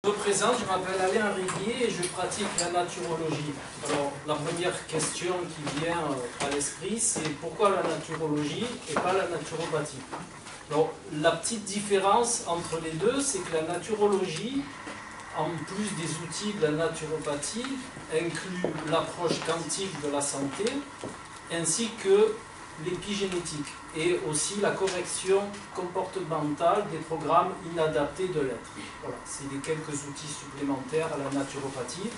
me présente, je m'appelle Alain Riguier et je pratique la naturologie. Alors, la première question qui vient à l'esprit, c'est pourquoi la naturologie et pas la naturopathie? Alors, la petite différence entre les deux, c'est que la naturologie, en plus des outils de la naturopathie, inclut l'approche quantique de la santé, ainsi que l'épigénétique et aussi la correction comportementale des programmes inadaptés de l'être. Voilà, c'est les quelques outils supplémentaires à la naturopathie.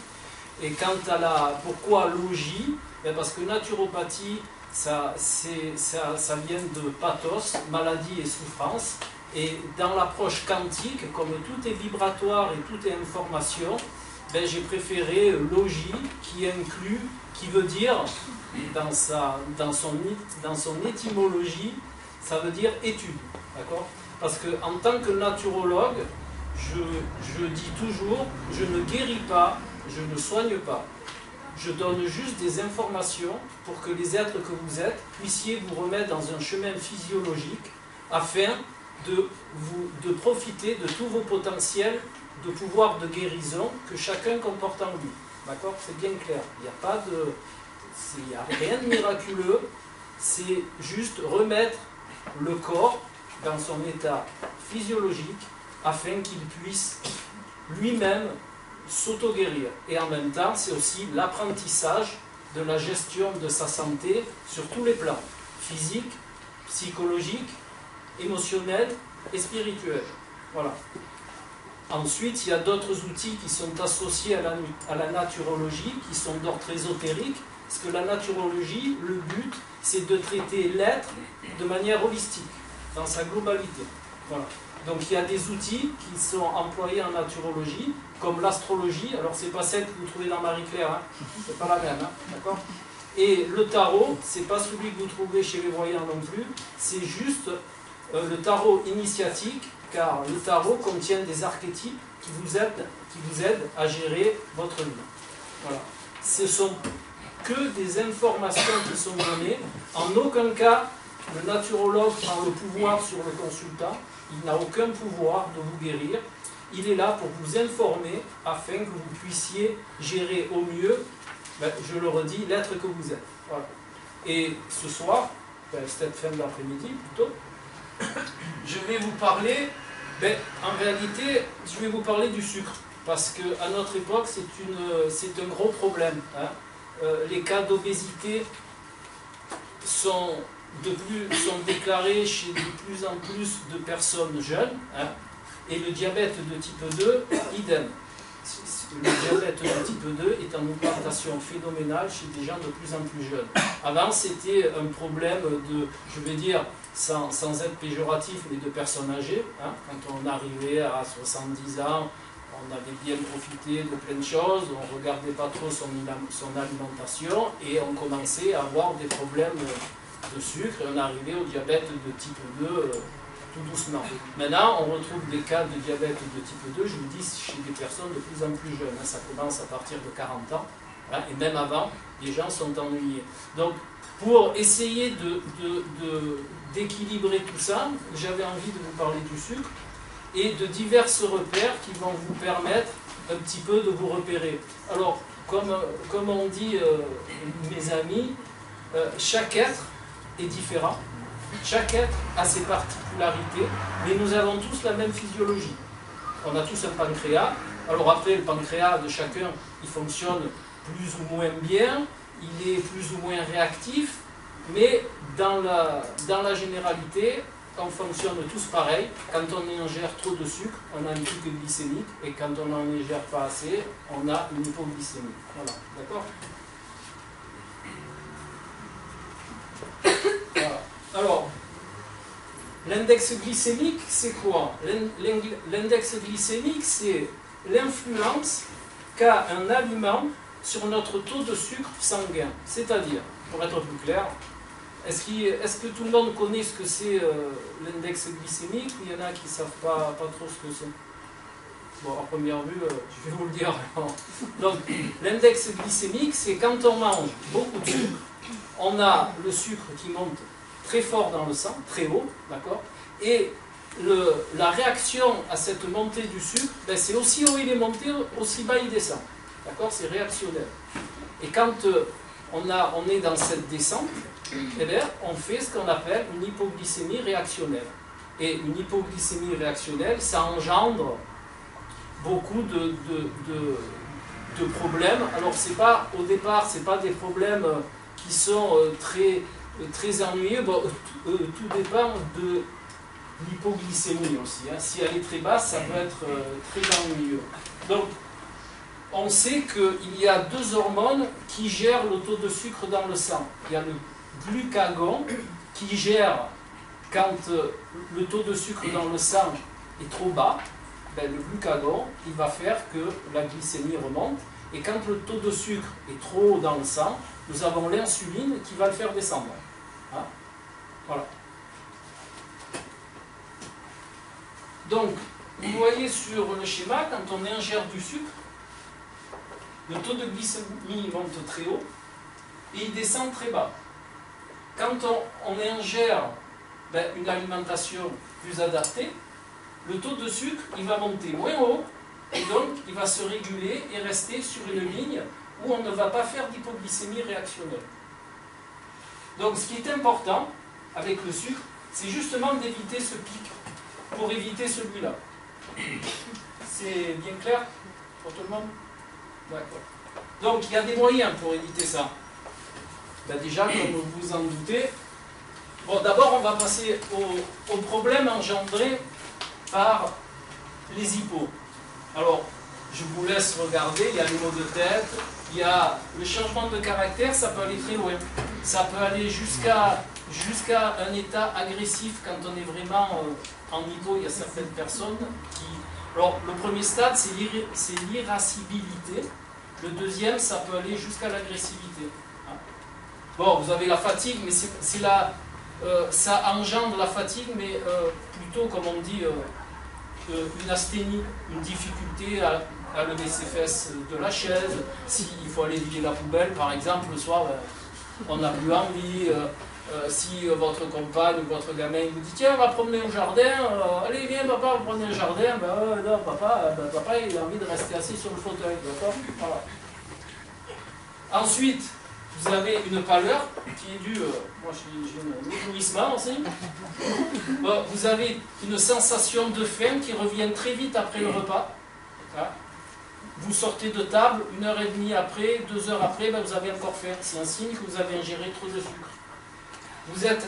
Et quant à la... Pourquoi logie? Parce que naturopathie, ça vient de pathos, maladie et souffrance. Et dans l'approche quantique, comme tout est vibratoire et tout est information, j'ai préféré logie qui inclut, qui veut dire, dans son étymologie, ça veut dire étude. D'accord? Parce qu'en tant que naturologue, je dis toujours, je ne guéris pas, je ne soigne pas. Je donne juste des informations pour que les êtres que vous êtes puissiez vous remettre dans un chemin physiologique afin de profiter de tous vos potentiels de pouvoir de guérison que chacun comporte en lui. D'accord? C'est bien clair. Il n'y a rien de miraculeux. C'est juste remettre le corps dans son état physiologique afin qu'il puisse lui-même s'auto-guérir. Et en même temps, c'est aussi l'apprentissage de la gestion de sa santé sur tous les plans. Physique, psychologique, émotionnel et spirituel. Voilà. Ensuite, il y a d'autres outils qui sont associés à la naturologie, qui sont d'ordre ésotérique, parce que la naturologie, le but, c'est de traiter l'être de manière holistique, dans sa globalité. Voilà. Donc il y a des outils qui sont employés en naturologie, comme l'astrologie. Alors c'est pas celle que vous trouvez dans Marie-Claire, hein. C'est pas la même, hein. D'accord? Et le tarot, c'est pas celui que vous trouvez chez les voyants non plus, c'est juste le tarot initiatique, car le tarot contient des archétypes qui vous aident à gérer votre vie. Voilà. Ce sont que des informations qui sont données. En aucun cas, le naturologue prend le pouvoir sur le consultant. Il n'a aucun pouvoir de vous guérir. Il est là pour vous informer afin que vous puissiez gérer au mieux, je le redis, l'être que vous êtes. Voilà. Et ce soir, cette fin d'après-midi plutôt, je vais vous parler, en réalité, je vais vous parler du sucre. Parce qu'à notre époque, c'est un gros problème. Hein. Les cas d'obésité sont déclarés chez de plus en plus de personnes jeunes, hein, et le diabète de type 2, idem. Le diabète de type 2 est en augmentation phénoménale chez des gens de plus en plus jeunes. Avant, c'était un problème de, je vais dire, sans être péjoratif, mais de personnes âgées. Hein, quand on arrivait à 70 ans, on avait bien profité de plein de choses, on ne regardait pas trop son alimentation et on commençait à avoir des problèmes de sucre et on arrivait au diabète de type 2 tout doucement. Maintenant, on retrouve des cas de diabète de type 2, je vous dis, chez des personnes de plus en plus jeunes. Hein, ça commence à partir de 40 ans, hein, et même avant, les gens sont ennuyés. Donc, pour essayer d'équilibrer tout ça, j'avais envie de vous parler du sucre et de divers repères qui vont vous permettre un petit peu de vous repérer. Alors, comme on dit mes amis, chaque être est différent, chaque être a ses particularités, mais nous avons tous la même physiologie. On a tous un pancréas. Alors après, le pancréas de chacun, il fonctionne plus ou moins bien, il est plus ou moins réactif, mais dans la généralité, on fonctionne tous pareil. Quand on ingère trop de sucre, on a une pique glycémique, et quand on n'en ingère pas assez, on a une hypoglycémie. Voilà, d'accord? Voilà. Alors, l'index glycémique, c'est quoi? L'index glycémique, c'est l'influence qu'a un aliment sur notre taux de sucre sanguin. C'est-à-dire, pour être plus clair, est-ce que tout le monde connaît ce que c'est l'index glycémique? Il y en a qui ne savent pas trop ce que c'est. Bon, à première vue, je vais vous le dire. Donc, l'index glycémique, c'est quand on mange beaucoup de sucre, on a le sucre qui monte très fort dans le sang, très haut, d'accord? Et la réaction à cette montée du sucre, ben, c'est aussi haut il est monté, aussi bas il descend. D'accord? C'est réactionnel. Et quand on est dans cette descente, eh bien, on fait ce qu'on appelle une hypoglycémie réactionnelle. Et une hypoglycémie réactionnelle, ça engendre beaucoup de problèmes. Alors, au départ, ce n'est pas des problèmes qui sont très ennuyeux. Bon, tout dépend de l'hypoglycémie aussi. Hein. Si elle est très basse, ça peut être très ennuyeux. Donc, on sait qu'il y a deux hormones qui gèrent le taux de sucre dans le sang. Il y a le glucagon qui gère quand le taux de sucre dans le sang est trop bas. Ben, le glucagon, il va faire que la glycémie remonte. Et quand le taux de sucre est trop haut dans le sang, nous avons l'insuline qui va le faire descendre. Hein? Voilà. Donc, vous voyez sur le schéma, quand on ingère du sucre, le taux de glycémie monte très haut et il descend très bas. Quand on ingère une alimentation plus adaptée, le taux de sucre il va monter moins haut et donc il va se réguler et rester sur une ligne où on ne va pas faire d'hypoglycémie réactionnelle. Donc ce qui est important avec le sucre, c'est justement d'éviter ce pic pour éviter celui-là. C'est bien clair pour tout le monde? D'accord. Donc il y a des moyens pour éviter ça. Ben, déjà, comme vous en doutez, bon, d'abord on va passer au problème engendré par les hypos. Alors, je vous laisse regarder, il y a les maux de tête, il y a le changement de caractère, ça peut aller très loin. Ça peut aller jusqu'à un état agressif quand on est vraiment en hypo. Il y a certaines personnes qui... Alors, le premier stade, c'est l'irascibilité. Le deuxième, ça peut aller jusqu'à l'agressivité. Bon, vous avez la fatigue, mais ça engendre la fatigue, mais plutôt, comme on dit, une asthénie, une difficulté à lever ses fesses de la chaise. S'il faut aller vider la poubelle, par exemple, le soir, on n'a plus envie. Si votre compagne ou votre gamin vous dit tiens, on va promener au jardin, allez viens papa, on va promener au jardin, non papa, papa il a envie de rester assis sur le fauteuil, d'accord? Voilà. Ensuite, vous avez une pâleur qui est due, moi j'ai un éblouissement aussi. Bon, vous avez une sensation de faim qui revient très vite après le repas. Vous sortez de table, 1h30 après, 2 heures après, vous avez encore faim. C'est un signe que vous avez ingéré trop de sucre. Vous êtes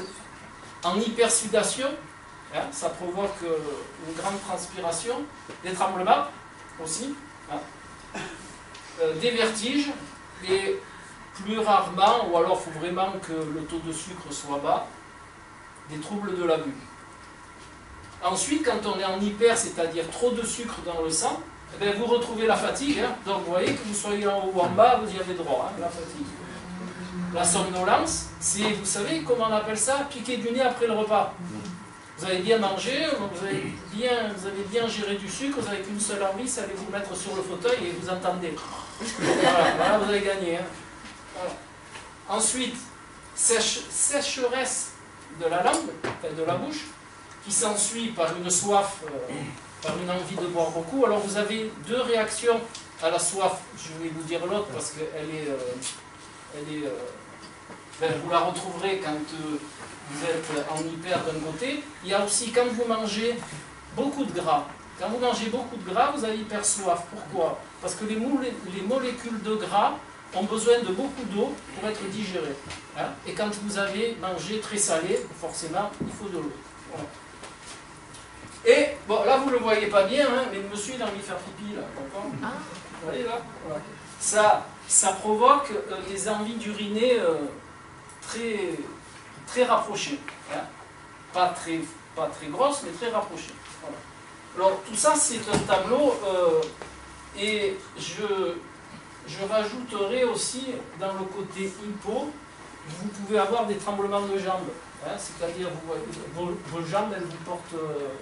en hypersudation, hein, ça provoque une grande transpiration, des tremblements aussi, hein, des vertiges, et plus rarement, ou alors il faut vraiment que le taux de sucre soit bas, des troubles de la vue. Ensuite, quand on est en hyper, c'est-à-dire trop de sucre dans le sang, eh bien, vous retrouvez la fatigue, hein, donc vous voyez que vous soyez en haut ou en bas, vous y avez droit, hein, la fatigue. La somnolence, c'est, vous savez comment on appelle ça? Piquer du nez après le repas. Vous avez bien mangé, vous avez bien géré du sucre, vous n'avez qu'une seule envie, c'est aller vous mettre sur le fauteuil et vous entendez. Voilà, vous avez gagné. Hein. Voilà. Ensuite, sécheresse de la langue, de la bouche, qui s'ensuit par une soif, par une envie de boire beaucoup. Alors vous avez deux réactions à la soif. Je vais vous dire l'autre parce qu'elle est vous la retrouverez quand vous êtes en hyper d'un côté. Il y a aussi quand vous mangez beaucoup de gras. Quand vous mangez beaucoup de gras, vous avez hyper soif. Pourquoi? Parce que les molécules de gras ont besoin de beaucoup d'eau pour être digérées. Hein? Et quand vous avez mangé très salé, forcément, il faut de l'eau. Voilà. Et, bon, là, vous ne le voyez pas bien, hein, mais le monsieur, il a envie de faire pipi, là. Vous voyez, là? Voilà. Ça provoque des envies d'uriner très rapprochées. Hein? Pas très grosses, mais très rapprochées. Voilà. Alors, tout ça, c'est un tableau, et je rajouterai aussi, dans le côté hypo, vous pouvez avoir des tremblements de jambes. Hein, c'est-à-dire, vos jambes, elles vous portent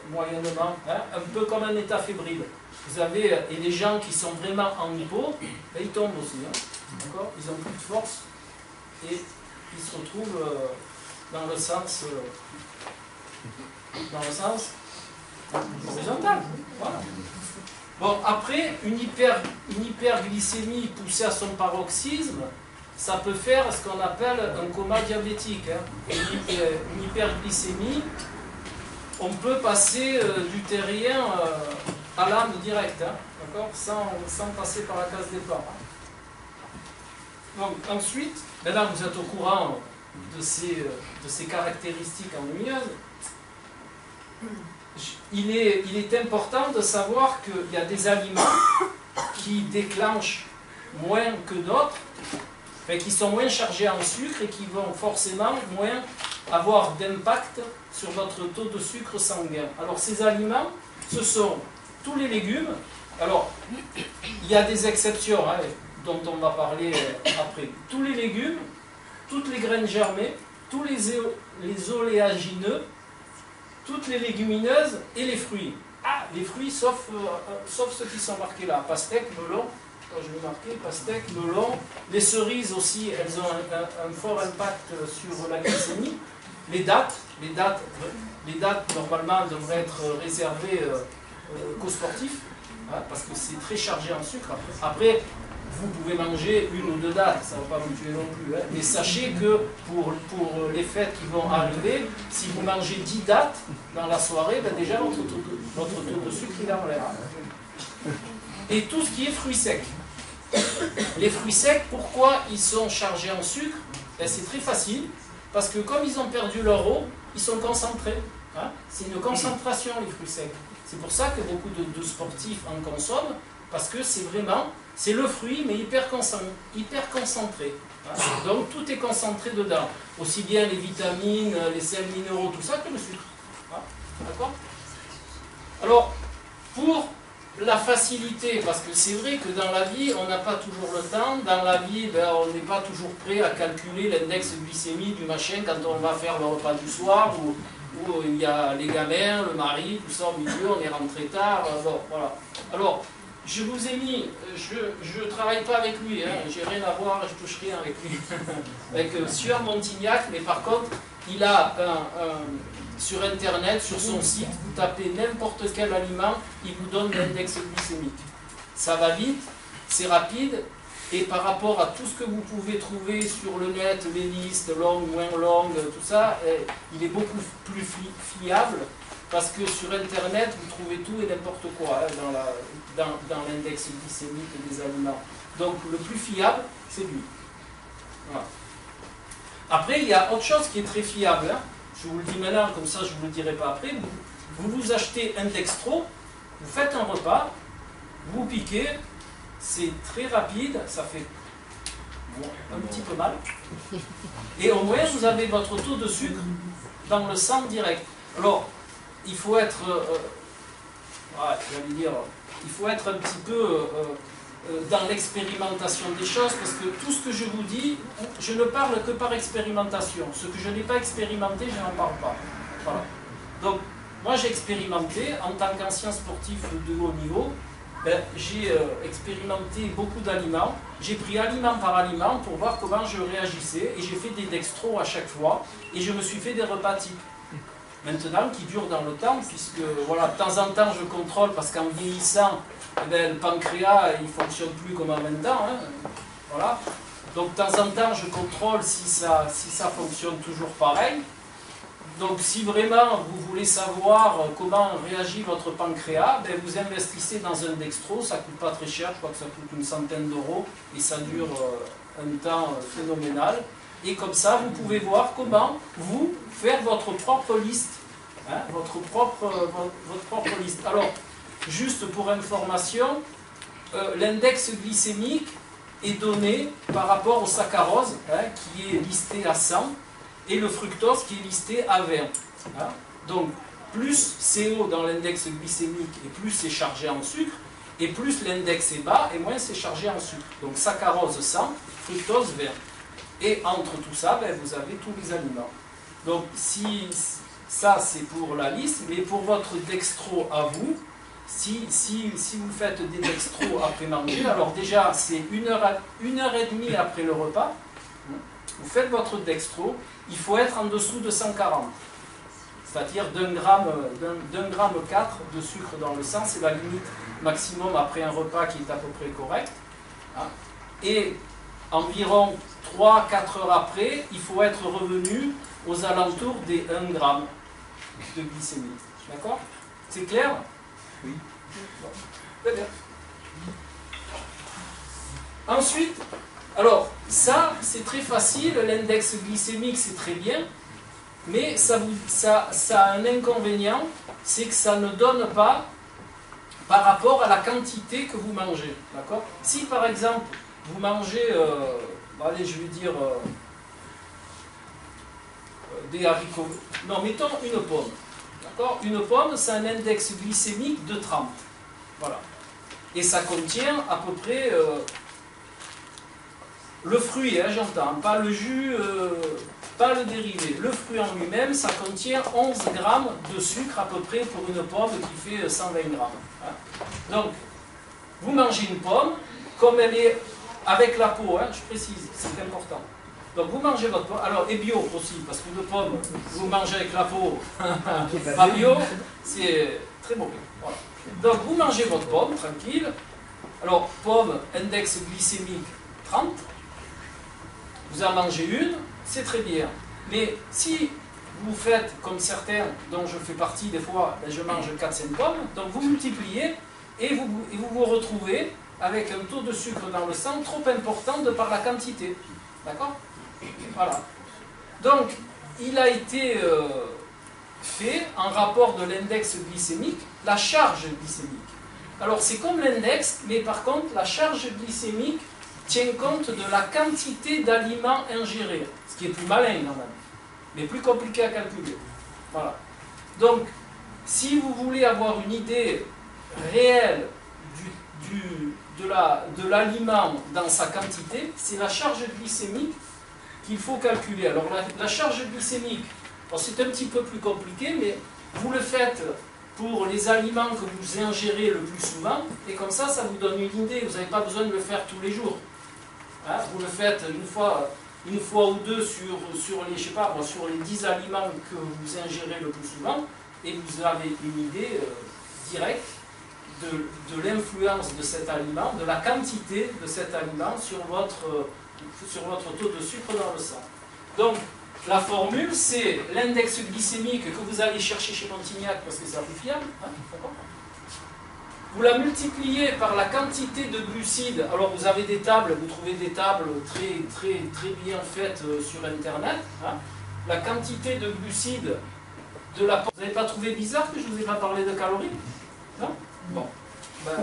moyennement, hein, un peu comme un état fébrile. Vous avez, et les gens qui sont vraiment en hypo, ben, ils tombent aussi. Hein, d'accord? Ils n'ont plus de force et ils se retrouvent dans le sens Horizontale. Voilà. Bon, après, une hyperglycémie poussée à son paroxysme, ça peut faire ce qu'on appelle un coma diabétique. Hein. Une hyperglycémie, on peut passer du terrien à l'âme direct, hein, d'accord, sans passer par la case départ. Donc, ensuite, maintenant vous êtes au courant de ces caractéristiques ennuyeuses. Il est important de savoir qu'il y a des aliments qui déclenchent moins que d'autres, qui sont moins chargés en sucre et qui vont forcément moins avoir d'impact sur votre taux de sucre sanguin. Alors ces aliments, ce sont tous les légumes. Alors, il y a des exceptions hein, dont on va parler après. Tous les légumes, toutes les graines germées, tous les oléagineux, toutes les légumineuses et les fruits. Ah, les fruits, sauf ceux qui sont marqués là. Pastèque, melon, je vais marquer, pastèque, melon. Les cerises aussi, elles ont un fort impact sur la glycémie. Les dattes, normalement, devraient être réservées qu'aux sportifs, hein, parce que c'est très chargé en sucre. Après, vous pouvez manger une ou deux dattes, ça ne va pas vous tuer non plus. Hein. Mais sachez que pour les fêtes qui vont arriver, si vous mangez 10 dattes dans la soirée, ben déjà votre taux de sucre il est en l'air. Et tout ce qui est fruits secs. Les fruits secs, pourquoi ils sont chargés en sucre? Ben, c'est très facile, parce que comme ils ont perdu leur eau, ils sont concentrés. Hein. C'est une concentration les fruits secs. C'est pour ça que beaucoup de sportifs en consomment, parce que c'est le fruit, mais hyper concentré. Hein. Donc tout est concentré dedans. Aussi bien les vitamines, les sels minéraux, tout ça, que le sucre. Hein. D'accord? Alors, pour la facilité, parce que c'est vrai que dans la vie, on n'a pas toujours le temps. Dans la vie, ben, on n'est pas toujours prêt à calculer l'index glycémique du machin quand on va faire le repas du soir, où il y a les gamins, le mari, tout ça au milieu, on est rentré tard. Bon, voilà. Alors, je vous ai mis, je ne travaille pas avec lui, hein, j'ai rien à voir, je touche rien avec lui, avec Sieur Montignac, mais par contre, il a sur internet, sur son site, vous tapez n'importe quel aliment, il vous donne l'index glycémique. Ça va vite, c'est rapide, et par rapport à tout ce que vous pouvez trouver sur le net, les listes longues, moins longues, tout ça, il est beaucoup plus fiable, parce que sur internet, vous trouvez tout et n'importe quoi hein, dans l'index glycémique des aliments. Donc le plus fiable, c'est lui. Voilà. Après, il y a autre chose qui est très fiable. Hein. Je vous le dis maintenant, comme ça je ne vous le dirai pas après. Vous achetez un dextro, vous faites un repas, vous piquez, c'est très rapide, ça fait un petit peu mal. Et au moins, vous avez votre taux de sucre dans le sang direct. Alors, il faut être, il faut être un petit peu dans l'expérimentation des choses, parce que tout ce que je vous dis, je ne parle que par expérimentation. Ce que je n'ai pas expérimenté, je n'en parle pas. Voilà. Donc, moi j'ai expérimenté, en tant qu'ancien sportif de haut niveau, ben, j'ai expérimenté beaucoup d'aliments, j'ai pris aliment par aliment pour voir comment je réagissais, et j'ai fait des dextros à chaque fois, et je me suis fait des repas types. Maintenant, qui durent dans le temps, puisque voilà, de temps en temps je contrôle, parce qu'en vieillissant, eh bien, le pancréas il ne fonctionne plus comme à 20 ans. Hein, voilà. Donc de temps en temps je contrôle si ça fonctionne toujours pareil. Donc si vraiment vous voulez savoir comment réagit votre pancréas, ben, vous investissez dans un dextro, ça ne coûte pas très cher, je crois que ça coûte une centaine d'euros, et ça dure un temps phénoménal. Et comme ça, vous pouvez voir comment vous faire votre propre liste. Hein, votre propre liste. Alors, juste pour information, l'index glycémique est donné par rapport au saccharose, hein, qui est listé à 100, et le fructose qui est listé à 20. Hein. Donc, plus c'est haut dans l'index glycémique, et plus c'est chargé en sucre, et plus l'index est bas, et moins c'est chargé en sucre. Donc, saccharose 100, fructose 20. Et entre tout ça, ben, vous avez tous les aliments. Donc, ça c'est pour la liste, mais pour votre dextro à vous, si vous faites des dextros après manger, alors déjà c'est une heure et demie après le repas, vous faites votre dextro, il faut être en dessous de 140. c'est-à-dire d'un gramme 4 de sucre dans le sang, c'est la limite maximum après un repas qui est à peu près correct. Hein. Et environ 3-4 heures après, il faut être revenu aux alentours des 1 gramme de glycémie. D'accord? C'est clair? Oui. Bon. Très bien. Ensuite, alors, ça, c'est très facile, l'index glycémique, c'est très bien, mais ça a un inconvénient, c'est que ça ne donne pas par rapport à la quantité que vous mangez. D'accord? Si, par exemple, vous mangez, allez, je vais dire, des haricots, non, mettons une pomme. D'accord? Une pomme, c'est un index glycémique de 30. Voilà. Et ça contient à peu près... le fruit, hein, j'entends, pas le jus, pas le dérivé. Le fruit en lui-même, ça contient 11 grammes de sucre à peu près pour une pomme qui fait 120 grammes. Hein. Donc, vous mangez une pomme, comme elle est avec la peau, hein, je précise, c'est important. Donc vous mangez votre pomme, alors et bio aussi, parce qu'une pomme, vous mangez avec la peau, pas bio, c'est très mauvais. Voilà. Donc vous mangez votre pomme, tranquille. Alors, pomme, index glycémique 30. Vous en mangez une, c'est très bien. Mais si vous faites comme certains, dont je fais partie des fois, ben je mange 4-5 pommes, donc vous multipliez et vous retrouvez avec un taux de sucre dans le sang trop important de par la quantité. D'accord? Voilà. Donc, il a été fait en rapport de l'index glycémique, la charge glycémique. Alors, c'est comme l'index, mais par contre, la charge glycémique tient compte de la quantité d'aliments ingérés, ce qui est plus malin quand même, mais plus compliqué à calculer. Voilà. Donc, si vous voulez avoir une idée réelle de l'aliment dans sa quantité, c'est la charge glycémique qu'il faut calculer. Alors, la charge glycémique, c'est un petit peu plus compliqué, mais vous le faites pour les aliments que vous ingérez le plus souvent, et comme ça, ça vous donne une idée. Vous n'avez pas besoin de le faire tous les jours. Hein, vous le faites une fois ou deux sur les, je sais pas, sur les 10 aliments que vous ingérez le plus souvent, et vous avez une idée directe de l'influence de cet aliment, de la quantité de cet aliment sur votre taux de sucre dans le sang. Donc, la formule, c'est l'index glycémique que vous allez chercher chez Montignac, parce que c'est plus fiable, hein, d'accord ? Vous la multipliez par la quantité de glucides. Alors vous avez des tables, vous trouvez des tables très bien faites sur Internet. Hein. La quantité de glucides de la pomme. Vous n'avez pas trouvé bizarre que je ne vous ai pas parlé de calories? Non? Bon. Ben,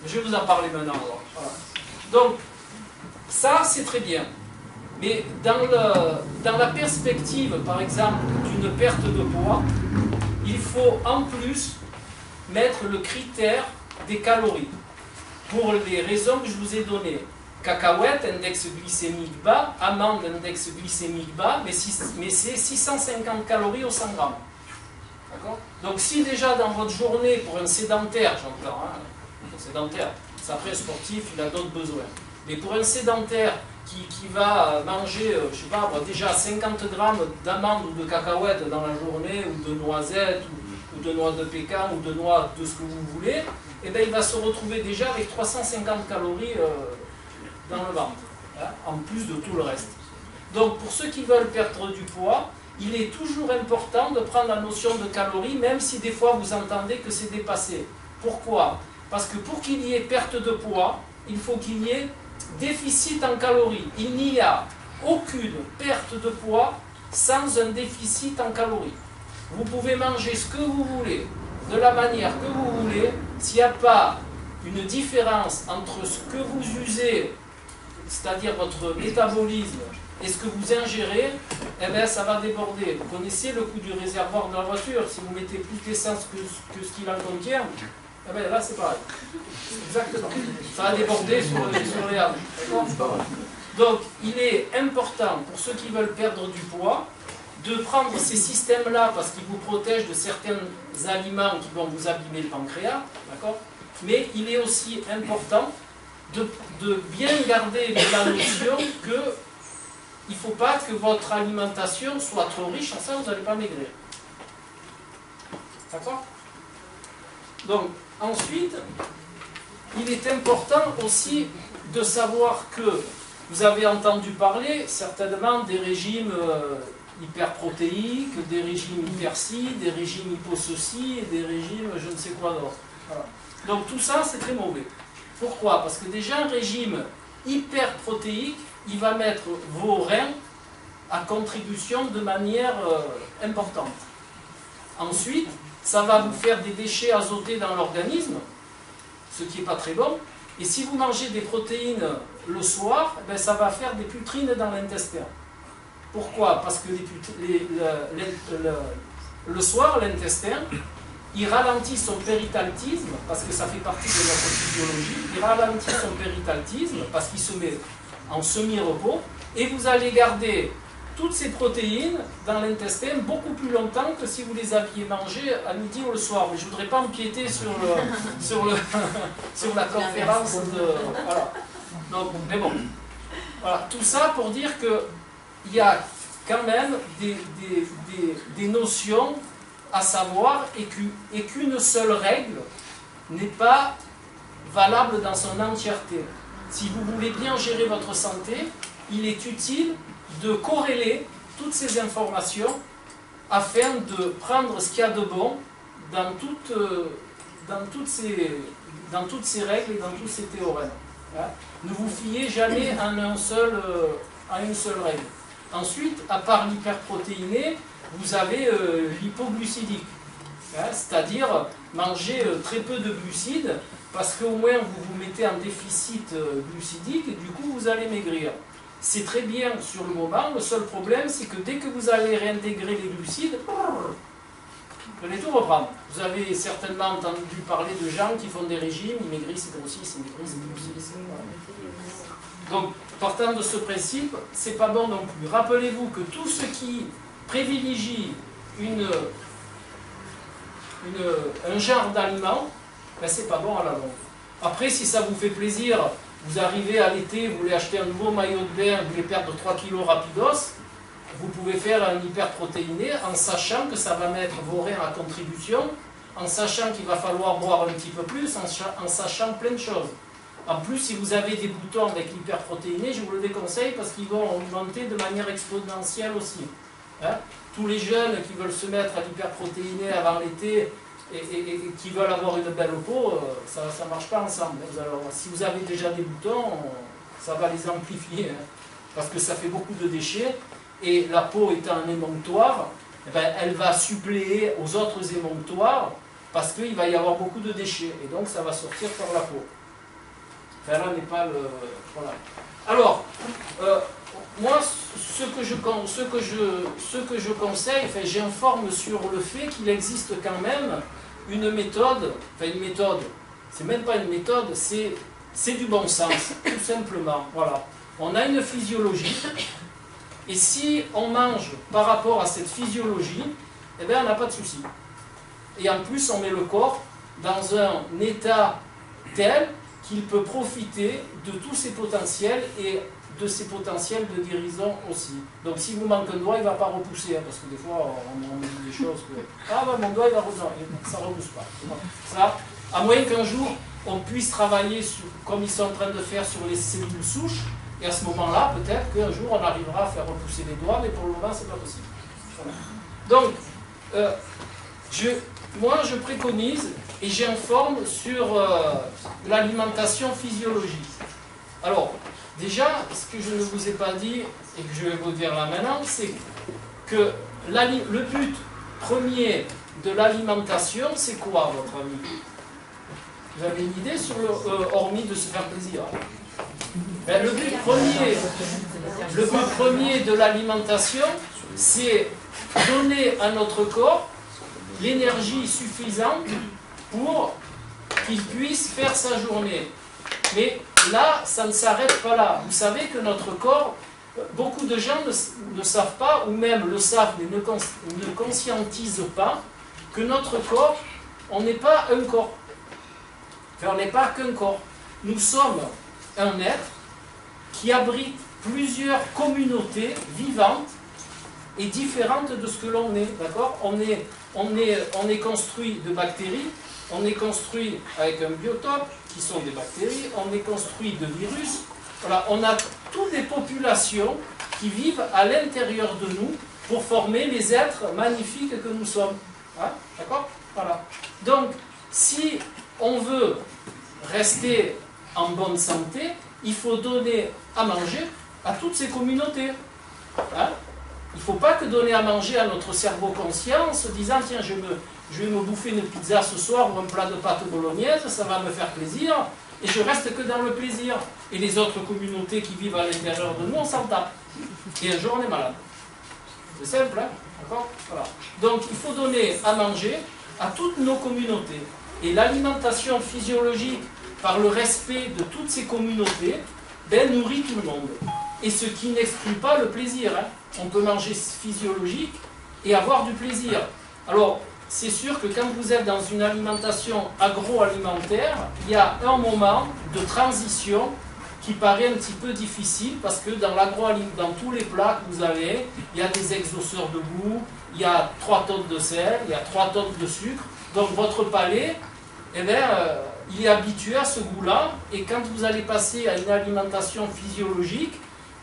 je vais vous en parler maintenant. Alors. Voilà. Donc, ça c'est très bien. Mais dans la perspective, par exemple, d'une perte de poids, il faut en plus mettre le critère des calories, pour les raisons que je vous ai données. Cacahuètes, index glycémique bas, amandes, index glycémique bas, mais c'est 650 calories au 100 grammes. D'accord? Donc si déjà dans votre journée, pour un sédentaire, j'entends, hein, un sédentaire, c'est après un sportif, il a d'autres besoins, mais pour un sédentaire qui va manger, je sais pas, déjà 50 grammes d'amandes ou de cacahuètes dans la journée, ou de noisettes, ou de noix de pécan, ou de noix de ce que vous voulez, et bien il va se retrouver déjà avec 350 calories dans le ventre, hein, en plus de tout le reste. Donc pour ceux qui veulent perdre du poids, il est toujours important de prendre la notion de calories, même si des fois vous entendez que c'est dépassé. Pourquoi? Parce que pour qu'il y ait perte de poids, il faut qu'il y ait déficit en calories. Il n'y a aucune perte de poids sans un déficit en calories. Vous pouvez manger ce que vous voulez, de la manière que vous voulez, s'il n'y a pas une différence entre ce que vous usez, c'est-à-dire votre métabolisme, et ce que vous ingérez, eh bien ça va déborder. Vous connaissez le coût du réservoir de la voiture, si vous mettez plus d'essence que ce qu'il en contient, eh bien là c'est pareil. Exactement. Ça va déborder sur les arbres. Donc il est important pour ceux qui veulent perdre du poids de prendre ces systèmes-là parce qu'ils vous protègent de certains aliments qui vont vous abîmer le pancréas, d'accord ? Mais il est aussi important de bien garder la notion que il ne faut pas que votre alimentation soit trop riche, en ça vous n'allez pas maigrir. D'accord? Donc, ensuite, il est important aussi de savoir que vous avez entendu parler certainement des régimes hyperprotéiques, des régimes hyper-ci, des régimes hypo-ceci et des régimes je ne sais quoi d'autre. Voilà. Donc tout ça, c'est très mauvais. Pourquoi? Parce que déjà un régime hyperprotéique, il va mettre vos reins à contribution de manière importante. Ensuite, ça va vous faire des déchets azotés dans l'organisme, ce qui n'est pas très bon. Et si vous mangez des protéines le soir, ben ça va faire des putrines dans l'intestin. Pourquoi? Parce que le soir, l'intestin, il ralentit son péritaltisme, parce que ça fait partie de notre physiologie, il ralentit son péritaltisme, parce qu'il se met en semi-repos, et vous allez garder toutes ces protéines dans l'intestin beaucoup plus longtemps que si vous les aviez mangées à midi ou le soir. Mais je ne voudrais pas empiéter sur la conférence de... Voilà. Donc, mais bon. Voilà. Tout ça pour dire qu'il y a quand même des notions à savoir et qu'une seule règle n'est pas valable dans son entièreté. Si vous voulez bien gérer votre santé, il est utile de corréler toutes ces informations afin de prendre ce qu'il y a de bon dans toutes ces règles et dans tous ces théorèmes. Ne vous fiez jamais à une seule règle. Ensuite, à part l'hyperprotéiné, vous avez l'hypoglucidique, c'est-à-dire manger très peu de glucides parce qu'au moins vous vous mettez en déficit glucidique et du coup vous allez maigrir. C'est très bien sur le moment, le seul problème c'est que dès que vous allez réintégrer les glucides, vous allez tout reprendre. Vous avez certainement entendu parler de gens qui font des régimes, ils maigrissent, ils grossissent, ils maigrissent, ils grossissent. Donc, partant de ce principe, c'est pas bon non plus. Rappelez-vous que tout ce qui privilégie un genre d'aliment, ben c'est pas bon à la longue. Après, si ça vous fait plaisir, vous arrivez à l'été, vous voulez acheter un nouveau maillot de bain, vous voulez perdre 3 kilos rapidos, vous pouvez faire un hyperprotéiné en sachant que ça va mettre vos reins à contribution, en sachant qu'il va falloir boire un petit peu plus, en sachant plein de choses. En plus, si vous avez des boutons avec l'hyperprotéiné, je vous le déconseille parce qu'ils vont augmenter de manière exponentielle aussi. Hein? Tous les jeunes qui veulent se mettre à l'hyperprotéiné avant l'été et qui veulent avoir une belle peau, ça ne marche pas ensemble. Alors, si vous avez déjà des boutons, ça va les amplifier, hein, parce que ça fait beaucoup de déchets, et la peau étant un émonctoire, eh ben, elle va suppléer aux autres émonctoires, parce qu'il va y avoir beaucoup de déchets, et donc ça va sortir par la peau. Enfin, là n'est pas le... Voilà. Alors, moi, ce que je conseille, enfin, j'informe sur le fait qu'il existe quand même une méthode, c'est même pas une méthode, c'est du bon sens, tout simplement. Voilà. On a une physiologie, et si on mange par rapport à cette physiologie, eh bien, on n'a pas de souci. Et en plus, on met le corps dans un état tel qu'il peut profiter de tous ses potentiels et de ses potentiels de guérison aussi. Donc si vous manquez un doigt, il ne va pas repousser, hein, parce que des fois on me dit des choses que ah ben mon doigt il va repousser, ça ne repousse pas. Ça, à moins qu'un jour on puisse travailler sur, comme ils sont en train de faire sur les cellules souches, et à ce moment-là, peut-être qu'un jour on arrivera à faire repousser les doigts, mais pour le moment c'est pas possible. Voilà. Donc moi je préconise et j'informe sur l'alimentation physiologique. Alors, déjà, ce que je ne vous ai pas dit, et que je vais vous dire là maintenant, c'est que le but premier de l'alimentation, c'est quoi, à votre avis? Vous avez une idée sur hormis de se faire plaisir? Ben, le but premier de l'alimentation, c'est donner à notre corps l'énergie suffisante pour qu'il puisse faire sa journée. Mais là, ça ne s'arrête pas là. Vous savez que notre corps, beaucoup de gens ne savent pas, ou même le savent, mais ne conscientisent pas, que notre corps, on n'est pas un corps. Enfin, on n'est pas qu'un corps. Nous sommes un être qui abrite plusieurs communautés vivantes et différentes de ce que l'on est. D'accord ? On est on est construit de bactéries, on est construit avec un biotope, qui sont des bactéries, on est construit de virus. Voilà, on a toutes des populations qui vivent à l'intérieur de nous pour former les êtres magnifiques que nous sommes. Hein? D'accord? Voilà. Donc, si on veut rester en bonne santé, il faut donner à manger à toutes ces communautés. Hein? Il ne faut pas que donner à manger à notre cerveau conscient en se disant tiens, je vais me bouffer une pizza ce soir ou un plat de pâtes bolognaise, ça va me faire plaisir, et je reste que dans le plaisir. Et les autres communautés qui vivent à l'intérieur de nous, on s'en tape. Et un jour, on est malade. C'est simple, hein? D'accord? Voilà. Donc, il faut donner à manger à toutes nos communautés. Et l'alimentation physiologique, par le respect de toutes ces communautés, ben, nourrit tout le monde. Et ce qui n'exclut pas le plaisir. Hein. On peut manger physiologique et avoir du plaisir. Alors, c'est sûr que quand vous êtes dans une alimentation agroalimentaire, il y a un moment de transition qui paraît un petit peu difficile parce que dans tous les plats que vous avez, il y a des exhausteurs de goût, il y a 3 tonnes de sel, il y a 3 tonnes de sucre. Donc votre palais, eh bien, il est habitué à ce goût-là. Et quand vous allez passer à une alimentation physiologique,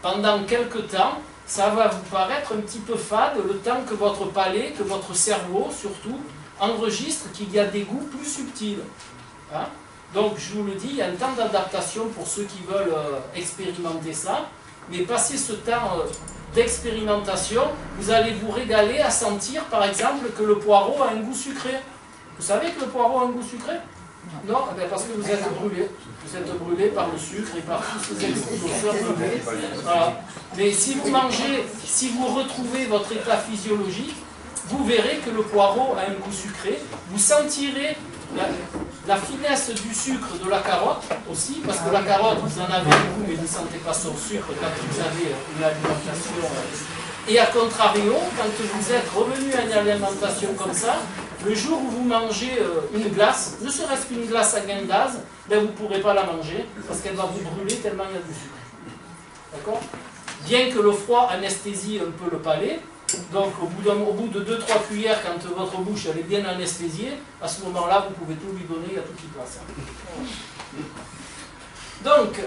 pendant quelques temps, ça va vous paraître un petit peu fade le temps que votre palais, que votre cerveau surtout, enregistre qu'il y a des goûts plus subtils. Hein? Donc je vous le dis, il y a un temps d'adaptation pour ceux qui veulent expérimenter ça, mais passé ce temps d'expérimentation, vous allez vous régaler à sentir par exemple que le poireau a un goût sucré. Vous savez que le poireau a un goût sucré? Non, parce que vous êtes brûlé. Vous êtes brûlé par le sucre et par tous ces exhausteurs de lait. Voilà. Mais si vous mangez, si vous retrouvez votre état physiologique, vous verrez que le poireau a un goût sucré. Vous sentirez la finesse du sucre de la carotte aussi, parce que la carotte, vous en avez beaucoup, mais vous ne sentez pas son sucre quand vous avez une alimentation. Et à contrario, quand vous êtes revenu à une alimentation comme ça, le jour où vous mangez une glace, ne serait-ce qu'une glace à Guindaz, ben vous ne pourrez pas la manger parce qu'elle va vous brûler tellement il y a du sucre. D'accord? Bien que le froid anesthésie un peu le palais, donc au bout de 2-3 cuillères, quand votre bouche elle est bien anesthésiée, à ce moment-là, vous pouvez tout lui donner, il y a tout qui passe. Donc,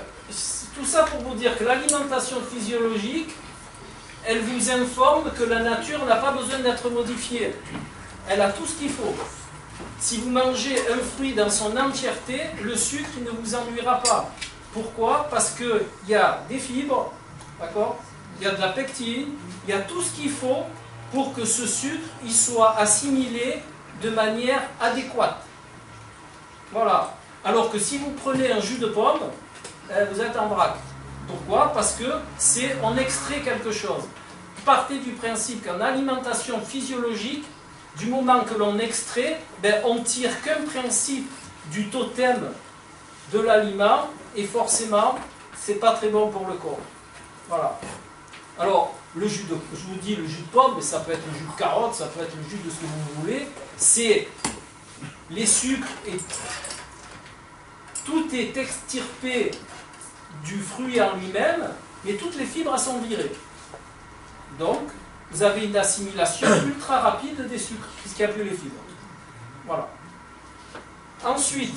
tout ça pour vous dire que l'alimentation physiologique, elle vous informe que la nature n'a pas besoin d'être modifiée. Elle a tout ce qu'il faut. Si vous mangez un fruit dans son entièreté, le sucre il ne vous ennuiera pas. Pourquoi? Parce qu'il y a des fibres, d'accord? Il y a de la pectine, il y a tout ce qu'il faut pour que ce sucre il soit assimilé de manière adéquate. Voilà. Alors que si vous prenez un jus de pomme, vous êtes en vrac. Pourquoi? Parce que on extrait quelque chose. Partez du principe qu'en alimentation physiologique, du moment que l'on extrait, ben, on tire qu'un principe du totem de l'aliment et forcément, c'est pas très bon pour le corps. Voilà. Alors, je vous dis le jus de pomme, mais ça peut être le jus de carotte, ça peut être le jus de ce que vous voulez. C'est les sucres et tout est extirpé du fruit en lui-même, mais toutes les fibres sont virées. Donc, vous avez une assimilation ultra rapide des sucres, puisqu'il n'y a plus les fibres. Voilà. Ensuite,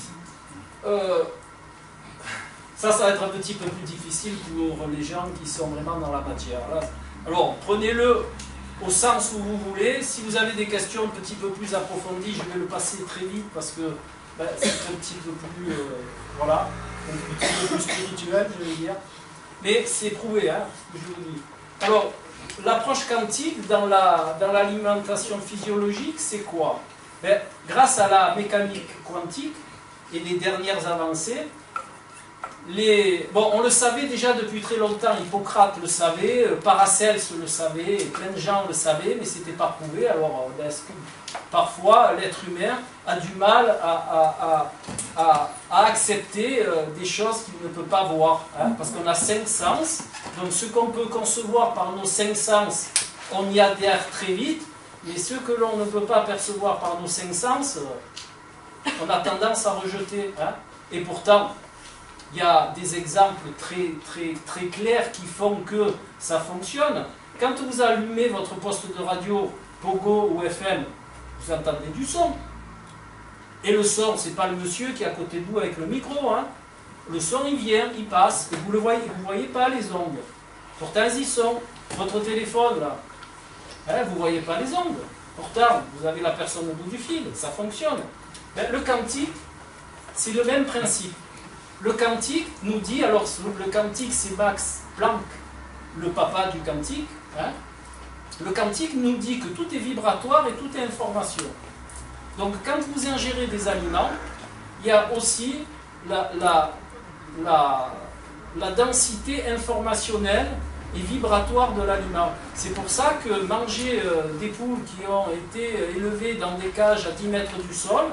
ça va être un petit peu plus difficile pour les gens qui sont vraiment dans la matière. Là. Alors, prenez-le au sens où vous voulez. Si vous avez des questions un petit peu plus approfondies, je vais le passer très vite parce que ben, c'est un petit peu plus, voilà, un petit peu plus spirituel, je vais dire. Mais c'est prouvé, hein, ce que je vous dis. Alors, l'approche quantique dans l'alimentation physiologique, c'est quoi? Ben, grâce à la mécanique quantique et les dernières avancées, on le savait déjà depuis très longtemps, Hippocrate le savait, Paracelse le savait, plein de gens le savaient, mais ce n'était pas prouvé. Alors, parfois, l'être humain a du mal à accepter des choses qu'il ne peut pas voir, hein, parce qu'on a 5 sens, donc ce qu'on peut concevoir par nos 5 sens, on y adhère très vite, mais ce que l'on ne peut pas percevoir par nos 5 sens, on a tendance à rejeter. Hein, et pourtant, il y a des exemples très clairs qui font que ça fonctionne. Quand vous allumez votre poste de radio, Pogo ou FM, vous entendez du son. Et le son, c'est pas le monsieur qui est à côté de vous avec le micro, hein. Le son, il vient, il passe, et vous le voyez, vous voyez pas les ondes. Pourtant, ils y sont. Votre téléphone, là, hein, vous voyez pas les ondes. Pourtant, vous avez la personne au bout du fil, ça fonctionne. Ben, le quantique, c'est le même principe. Le quantique nous dit, alors le quantique, c'est Max Planck, le papa du quantique, hein. Le quantique nous dit que tout est vibratoire et tout est information. Donc quand vous ingérez des aliments, il y a aussi la densité informationnelle et vibratoire de l'aliment. C'est pour ça que manger des poules qui ont été élevées dans des cages à 10 mètres du sol,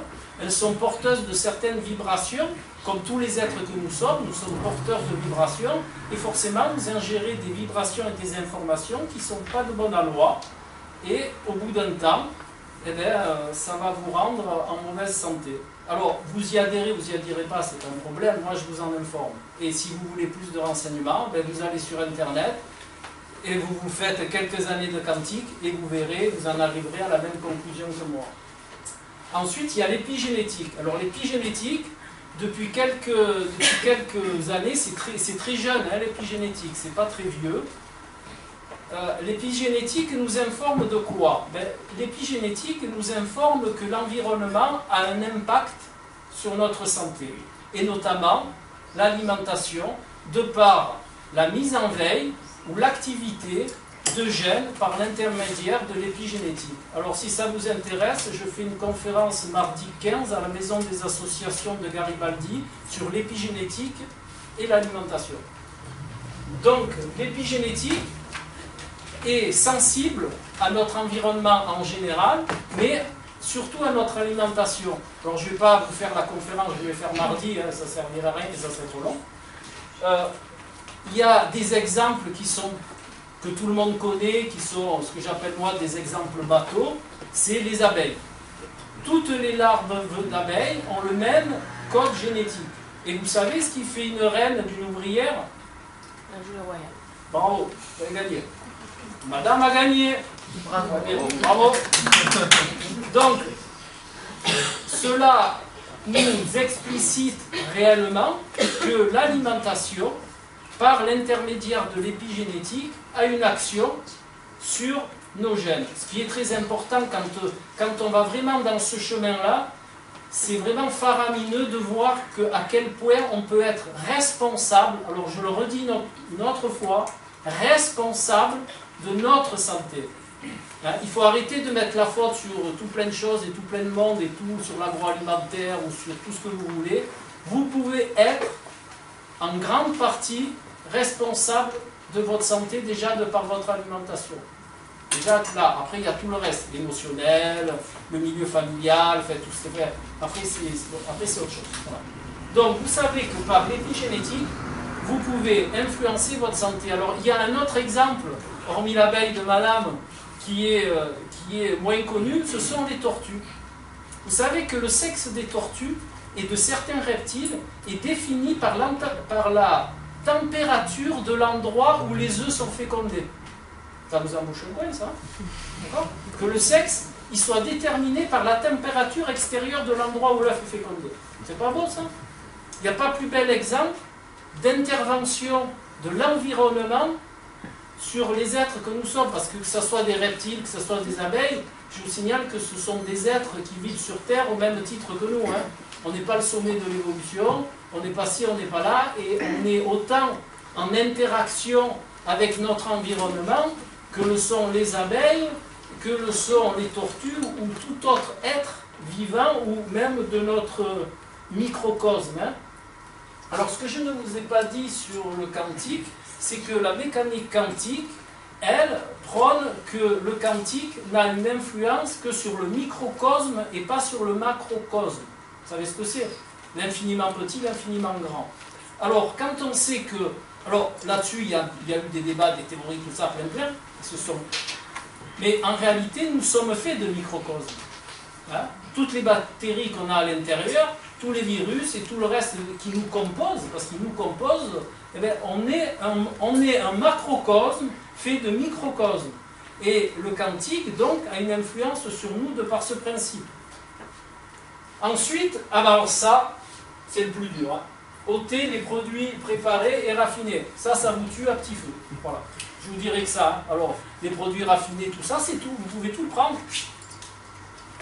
elles sont porteuses de certaines vibrations, comme tous les êtres que nous sommes porteurs de vibrations, et forcément vous ingérez des vibrations et des informations qui ne sont pas de bonne aloi, et au bout d'un temps, eh bien, ça va vous rendre en mauvaise santé. Alors, vous y adhérez, vous y adhérez pas, c'est un problème, moi je vous en informe. Et si vous voulez plus de renseignements, ben, vous allez sur Internet, et vous faites quelques années de quantique, et vous verrez, vous en arriverez à la même conclusion que moi. Ensuite, il y a l'épigénétique. Alors l'épigénétique, depuis quelques années, c'est très jeune, hein, l'épigénétique, c'est pas très vieux. L'épigénétique nous informe de quoi? Ben, l'épigénétique nous informe que l'environnement a un impact sur notre santé, et notamment l'alimentation, de par la mise en veille ou l'activité de gènes par l'intermédiaire de l'épigénétique. Alors si ça vous intéresse, je fais une conférence mardi 15 à la Maison des Associations de Garibaldi sur l'épigénétique et l'alimentation. Donc l'épigénétique est sensible à notre environnement en général, mais surtout à notre alimentation. Alors je ne vais pas vous faire la conférence, je vais faire mardi, hein, ça ne servira à rien et ça serait trop long. Il y a des exemples que tout le monde connaît, qui sont ce que j'appelle moi des exemples bateaux, c'est les abeilles. Toutes les larves d'abeilles ont le même code génétique. Et vous savez ce qui fait une reine d'une ouvrière? La joue royale. Bravo, vous avez gagné. Madame a gagné. Bravo. Bravo. Donc, cela nous explicite réellement que l'alimentation, par l'intermédiaire de l'épigénétique, a une action sur nos gènes. Ce qui est très important quand on va vraiment dans ce chemin-là, c'est vraiment faramineux de voir à quel point on peut être responsable, alors je le redis une autre fois, responsable de notre santé. Hein, il faut arrêter de mettre la faute sur tout plein de choses et tout plein de monde et tout sur l'agroalimentaire ou sur tout ce que vous voulez. Vous pouvez être en grande partie responsable de votre santé déjà de par votre alimentation. Déjà là, après il y a tout le reste, l'émotionnel, le milieu familial, fait, tout ce fait. Après c'est autre chose. Voilà. Donc vous savez que par l'épigénétique, vous pouvez influencer votre santé. Alors il y a un autre exemple, hormis l'abeille de madame, qui est moins connu, ce sont les tortues. Vous savez que le sexe des tortues et de certains reptiles est défini par la température de l'endroit où les œufs sont fécondés. Ça vous embouche un coin, ça? D'accord? Que le sexe, il soit déterminé par la température extérieure de l'endroit où l'œuf est fécondé. C'est pas beau, ça? Il n'y a pas plus bel exemple d'intervention de l'environnement sur les êtres que nous sommes, parce que ce soit des reptiles, que ce soit des abeilles, je vous signale que ce sont des êtres qui vivent sur Terre au même titre que nous. Hein. On n'est pas le sommet de l'évolution, on n'est pas ci, on n'est pas là, et on est autant en interaction avec notre environnement que le sont les abeilles, que le sont les tortues, ou tout autre être vivant, ou même de notre microcosme. Hein. Alors ce que je ne vous ai pas dit sur le quantique, c'est que la mécanique quantique, elle, prône que le quantique n'a une influence que sur le microcosme et pas sur le macrocosme. Vous savez ce que c'est? L'infiniment petit, l'infiniment grand. Alors, quand on sait que... Alors, là-dessus, il y a eu des débats, des théories, tout ça, plein. Mais en réalité, nous sommes faits de microcosmes. Hein? Toutes les bactéries qu'on a à l'intérieur, tous les virus et tout le reste qui nous compose, parce qu'ils nous composent, eh bien, on est un macrocosme fait de microcosmes. Et le quantique, donc, a une influence sur nous de par ce principe. Ensuite, alors ça, c'est le plus dur. Hein. Ôter les produits préparés et raffinés. Ça vous tue à petit feu. Voilà. Je vous dirais que ça. Hein. Alors, les produits raffinés, tout ça, c'est tout. Vous pouvez tout le prendre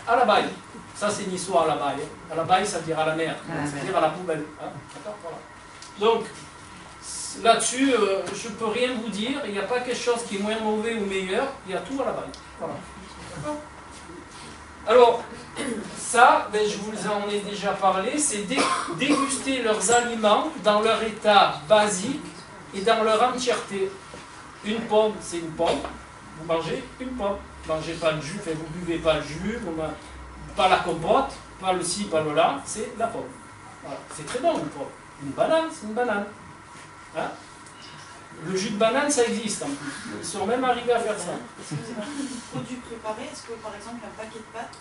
à la baille. Ça, c'est une histoire à la baille. À la baille, ça veut dire à la mer. Ça veut dire à la poubelle. Hein. D'accord, voilà. Donc, là-dessus, je ne peux rien vous dire. Il n'y a pas quelque chose qui est moins mauvais ou meilleur. Il y a tout à la baille. Voilà. D'accord. Alors, ça, ben, je vous en ai déjà parlé, c'est déguster leurs aliments dans leur état basique et dans leur entièreté. Une pomme, c'est une pomme. Vous mangez une pomme. Vous ne mangez pas le jus, vous ne buvez pas le jus, pas la compote, pas le ci, pas le là, c'est la pomme. Voilà. C'est très bon, une pomme. Une banane, c'est une banane. Hein? Le jus de banane, ça existe en plus. Ils sont même arrivés à faire ça. Produit préparé, est-ce que par exemple un paquet de pâtes,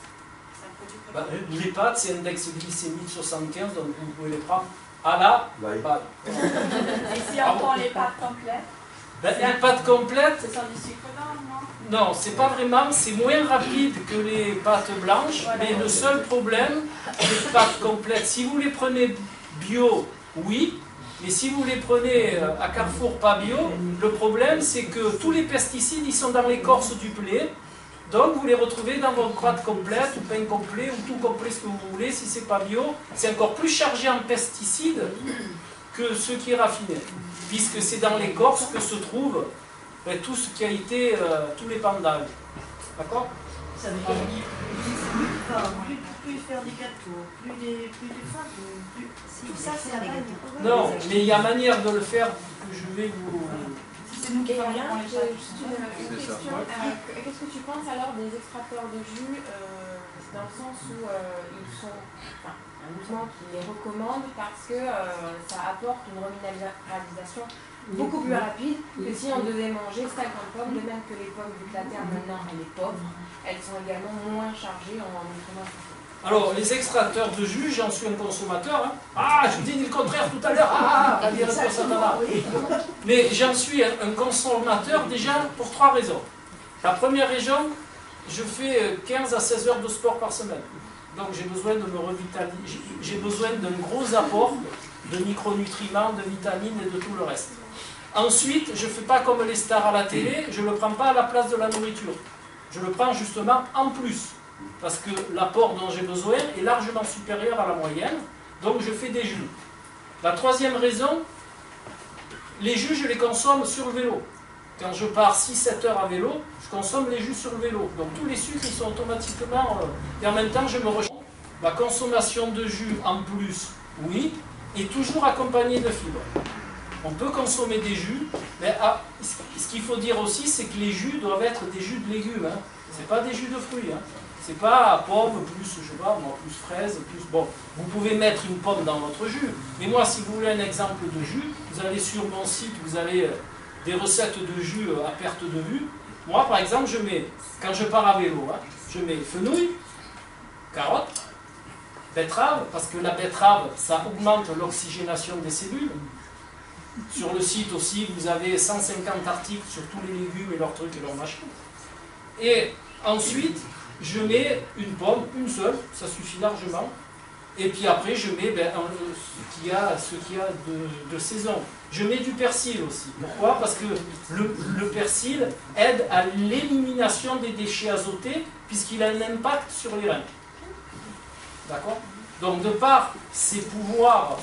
c'est un produit préparé? Les pâtes, c'est index glycémique 75, donc vous pouvez les prendre à la pâte. Et si on prend les pâtes complètes? Les pâtes complètes, C'est sans du sucre dedans, non? non, c'est pas vraiment, c'est moins rapide que les pâtes blanches, voilà, mais le seul problème, les pâtes complètes, si vous les prenez bio, oui. Mais si vous les prenez à Carrefour pas bio, le problème c'est que tous les pesticides ils sont dans l'écorce du blé. Donc vous les retrouvez dans vos pâtes complètes ou pain complet ou tout complet ce que vous voulez. Si c'est pas bio, c'est encore plus chargé en pesticides que ce qui est raffiné. Puisque c'est dans l'écorce que se trouve tout ce qui a été, tous les pandages. D'accord? Ça veut dire plus faire des gâteaux, plus de faim, tout ça c'est à la. Non, mais il y a manière de le faire que je vais vous... C'est nous qui Et faisons rien, les juste une question. Qu'est-ce que tu penses alors des extracteurs de jus dans le sens où ils sont un mouvement qui les recommande parce que ça apporte une reminéralisation beaucoup plus rapide que si on devait manger 50 pommes, de même que les pommes vu que la terre maintenant elle est pauvre, elles sont également moins chargées en nutriments. Alors, les extracteurs de jus, j'en suis un consommateur. Hein. Ah, je vous dis le contraire tout à l'heure. Ah, mais j'en suis un consommateur déjà pour 3 raisons. La première raison, je fais 15 à 16 heures de sport par semaine. Donc j'ai besoin de me revitaliser. J'ai besoin d'un gros apport de micronutriments, de vitamines et de tout le reste. Ensuite, je ne fais pas comme les stars à la télé, je ne le prends pas à la place de la nourriture. Je le prends justement en plus. Parce que l'apport dont j'ai besoin est largement supérieur à la moyenne, donc je fais des jus. La troisième raison, les jus je les consomme sur le vélo. Quand je pars 6-7 heures à vélo, je consomme les jus sur le vélo. Donc tous les sucres ils sont automatiquement... et en même temps je me recharge. La consommation de jus en plus, oui, et toujours accompagnée de fibres. On peut consommer des jus, mais ce qu'il faut dire aussi, c'est que les jus doivent être des jus de légumes. Hein. Ce n'est pas des jus de fruits. Hein. C'est pas pomme plus, je sais pas, plus fraise, plus... Bon, vous pouvez mettre une pomme dans votre jus. Mais moi, si vous voulez un exemple de jus, vous allez sur mon site, vous avez des recettes de jus à perte de vue. Moi, par exemple, je mets, quand je pars à vélo, hein, je mets fenouil, carotte, betterave, parce que la betterave, ça augmente l'oxygénation des cellules. Sur le site aussi, vous avez 150 articles sur tous les légumes et leurs trucs et leurs machins. Et ensuite, je mets une pomme, une seule, ça suffit largement. Et puis après, je mets ce qu'il y a de saison. Je mets du persil aussi. Pourquoi? Parce que le persil aide à l'élimination des déchets azotés, puisqu'il a un impact sur les reins. D'accord? Donc, de par ses pouvoirs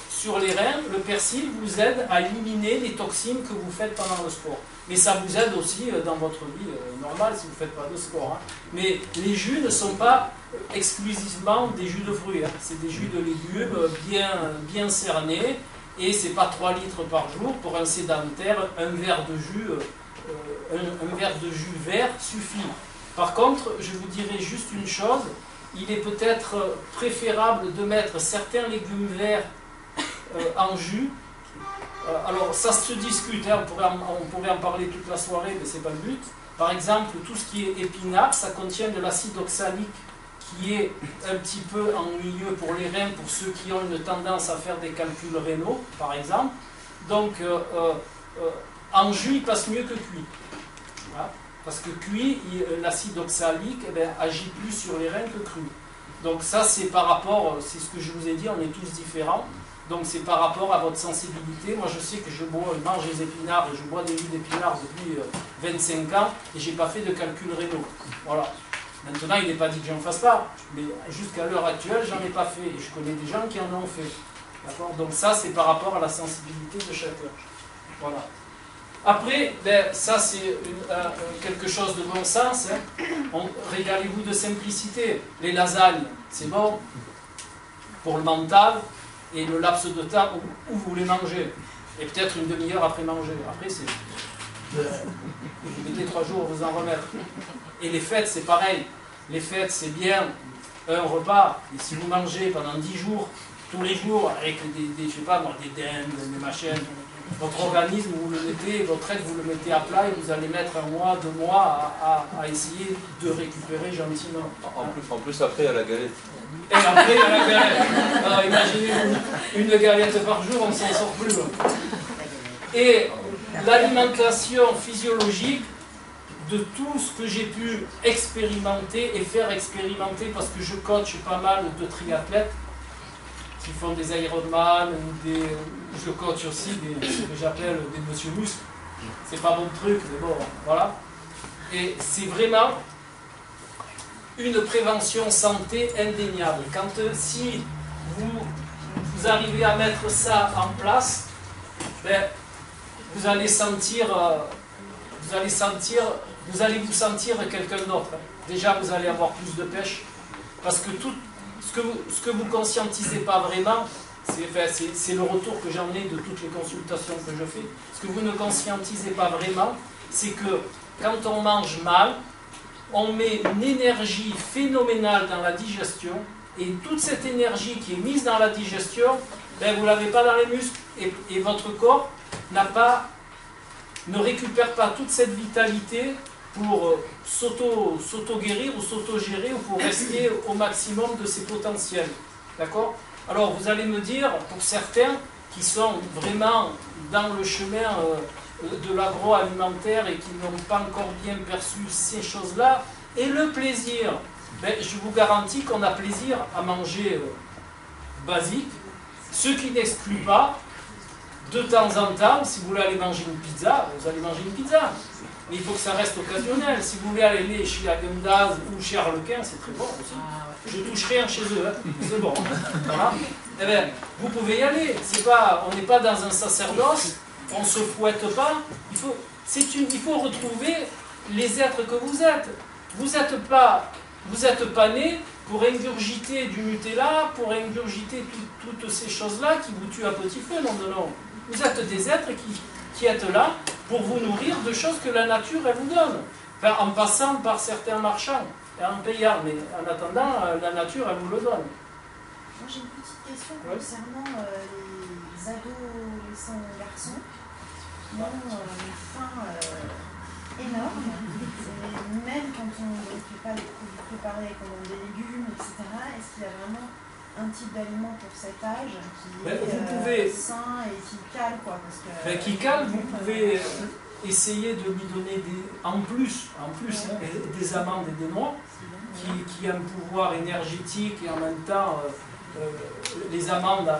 sur les reins, le persil vous aide à éliminer les toxines que vous faites pendant le sport. Mais ça vous aide aussi dans votre vie normale si vous ne faites pas de sport. Hein. Mais les jus ne sont pas exclusivement des jus de fruits. Hein. C'est des jus de légumes bien cernés. Et ce n'est pas 3 litres par jour. Pour un sédentaire, un verre de jus vert suffit. Par contre, je vous dirais juste une chose. Il est peut-être préférable de mettre certains légumes verts en jus. Alors ça se discute, hein, on pourrait en parler toute la soirée, mais ce n'est pas le but. Par exemple, tout ce qui est épinard, ça contient de l'acide oxalique qui est un petit peu ennuyeux pour les reins, pour ceux qui ont une tendance à faire des calculs rénaux, par exemple. Donc en jus, il passe mieux que cuit. Voilà. Parce que cuit, l'acide oxalique agit plus sur les reins que cru. Donc ça, c'est par rapport, c'est ce que je vous ai dit, on est tous différents. Donc c'est par rapport à votre sensibilité. Moi, je sais que je mange les épinards et je bois des jus d'épinards depuis 25 ans et je n'ai pas fait de calcul rénaux. Voilà. Maintenant, il n'est pas dit que j'en fasse pas, mais jusqu'à l'heure actuelle, j'en ai pas fait. Et je connais des gens qui en ont fait. D'accord ? Donc ça, c'est par rapport à la sensibilité de chacun. Voilà. Après, ça c'est quelque chose de bon sens. Hein. Régalez-vous de simplicité. Les lasagnes, c'est bon pour le mental et le laps de temps où vous les mangez. Et peut-être une demi-heure après manger. Après, c'est... Vous mettez 3 jours, vous en remettre. Et les fêtes, c'est pareil. Les fêtes, c'est bien un repas. Et si vous mangez pendant 10 jours, tous les jours, avec je sais pas, des dindes, des machines, votre organisme, vous le mettez, votre aide, vous le mettez à plat et vous allez mettre 1 mois, 2 mois à essayer de récupérer gentiment. En plus après, à la galette. Et après, à la galette. Alors imaginez-vous, une galette par jour, on ne s'en sort plus. Et l'alimentation physiologique, de tout ce que j'ai pu expérimenter et faire expérimenter, parce que je coach pas mal de triathlètes qui font des Ironman, je coach aussi ce que j'appelle des Monsieur Muscle. C'est pas mon truc, mais bon, voilà. Et c'est vraiment une prévention santé indéniable. Si vous arrivez à mettre ça en place, vous allez vous sentir quelqu'un d'autre. Déjà, vous allez avoir plus de pêche, parce que tout ce que vous conscientisez pas vraiment, c'est le retour que j'en ai de toutes les consultations que je fais. Ce que vous ne conscientisez pas vraiment, c'est que quand on mange mal, on met une énergie phénoménale dans la digestion, et toute cette énergie qui est mise dans la digestion, vous ne l'avez pas dans les muscles, et votre corps ne récupère pas toute cette vitalité pour s'auto-guérir ou s'auto-gérer ou pour rester au maximum de ses potentiels. D'accord ? Alors vous allez me dire, pour certains qui sont vraiment dans le chemin de l'agroalimentaire et qui n'ont pas encore bien perçu ces choses-là, et le plaisir, je vous garantis qu'on a plaisir à manger basique, ce qui n'exclut pas, de temps en temps, si vous voulez aller manger une pizza, vous allez manger une pizza. Mais il faut que ça reste occasionnel. Si vous voulez aller chez Häagen-Dazs ou chez Harlequin, c'est très bon aussi. Je ne touche rien chez eux, hein. C'est bon. Voilà. Eh bien, vous pouvez y aller. On n'est pas dans un sacerdoce, on ne se fouette pas. Il faut retrouver les êtres que vous êtes. Vous n'êtes pas né pour ingurgiter du Nutella, pour ingurgiter toutes ces choses-là qui vous tuent à petit feu, non de non. Vous êtes des êtres qui êtes là pour vous nourrir de choses que la nature elle vous donne. Enfin, en passant par certains marchands et en payant, mais en attendant, la nature elle vous le donne. Moi j'ai une petite question concernant les adolescents garçons qui ont une faim énorme. Même quand on ne fait pas des produits préparés, comme des légumes, etc., est-ce qu'il y a vraiment un type d'aliment pour cet âge qui est sain et qui cale quoi, parce que, qui cale, vous pouvez essayer de lui donner en plus des amandes et des noix qui a un pouvoir énergétique et en même temps les amandes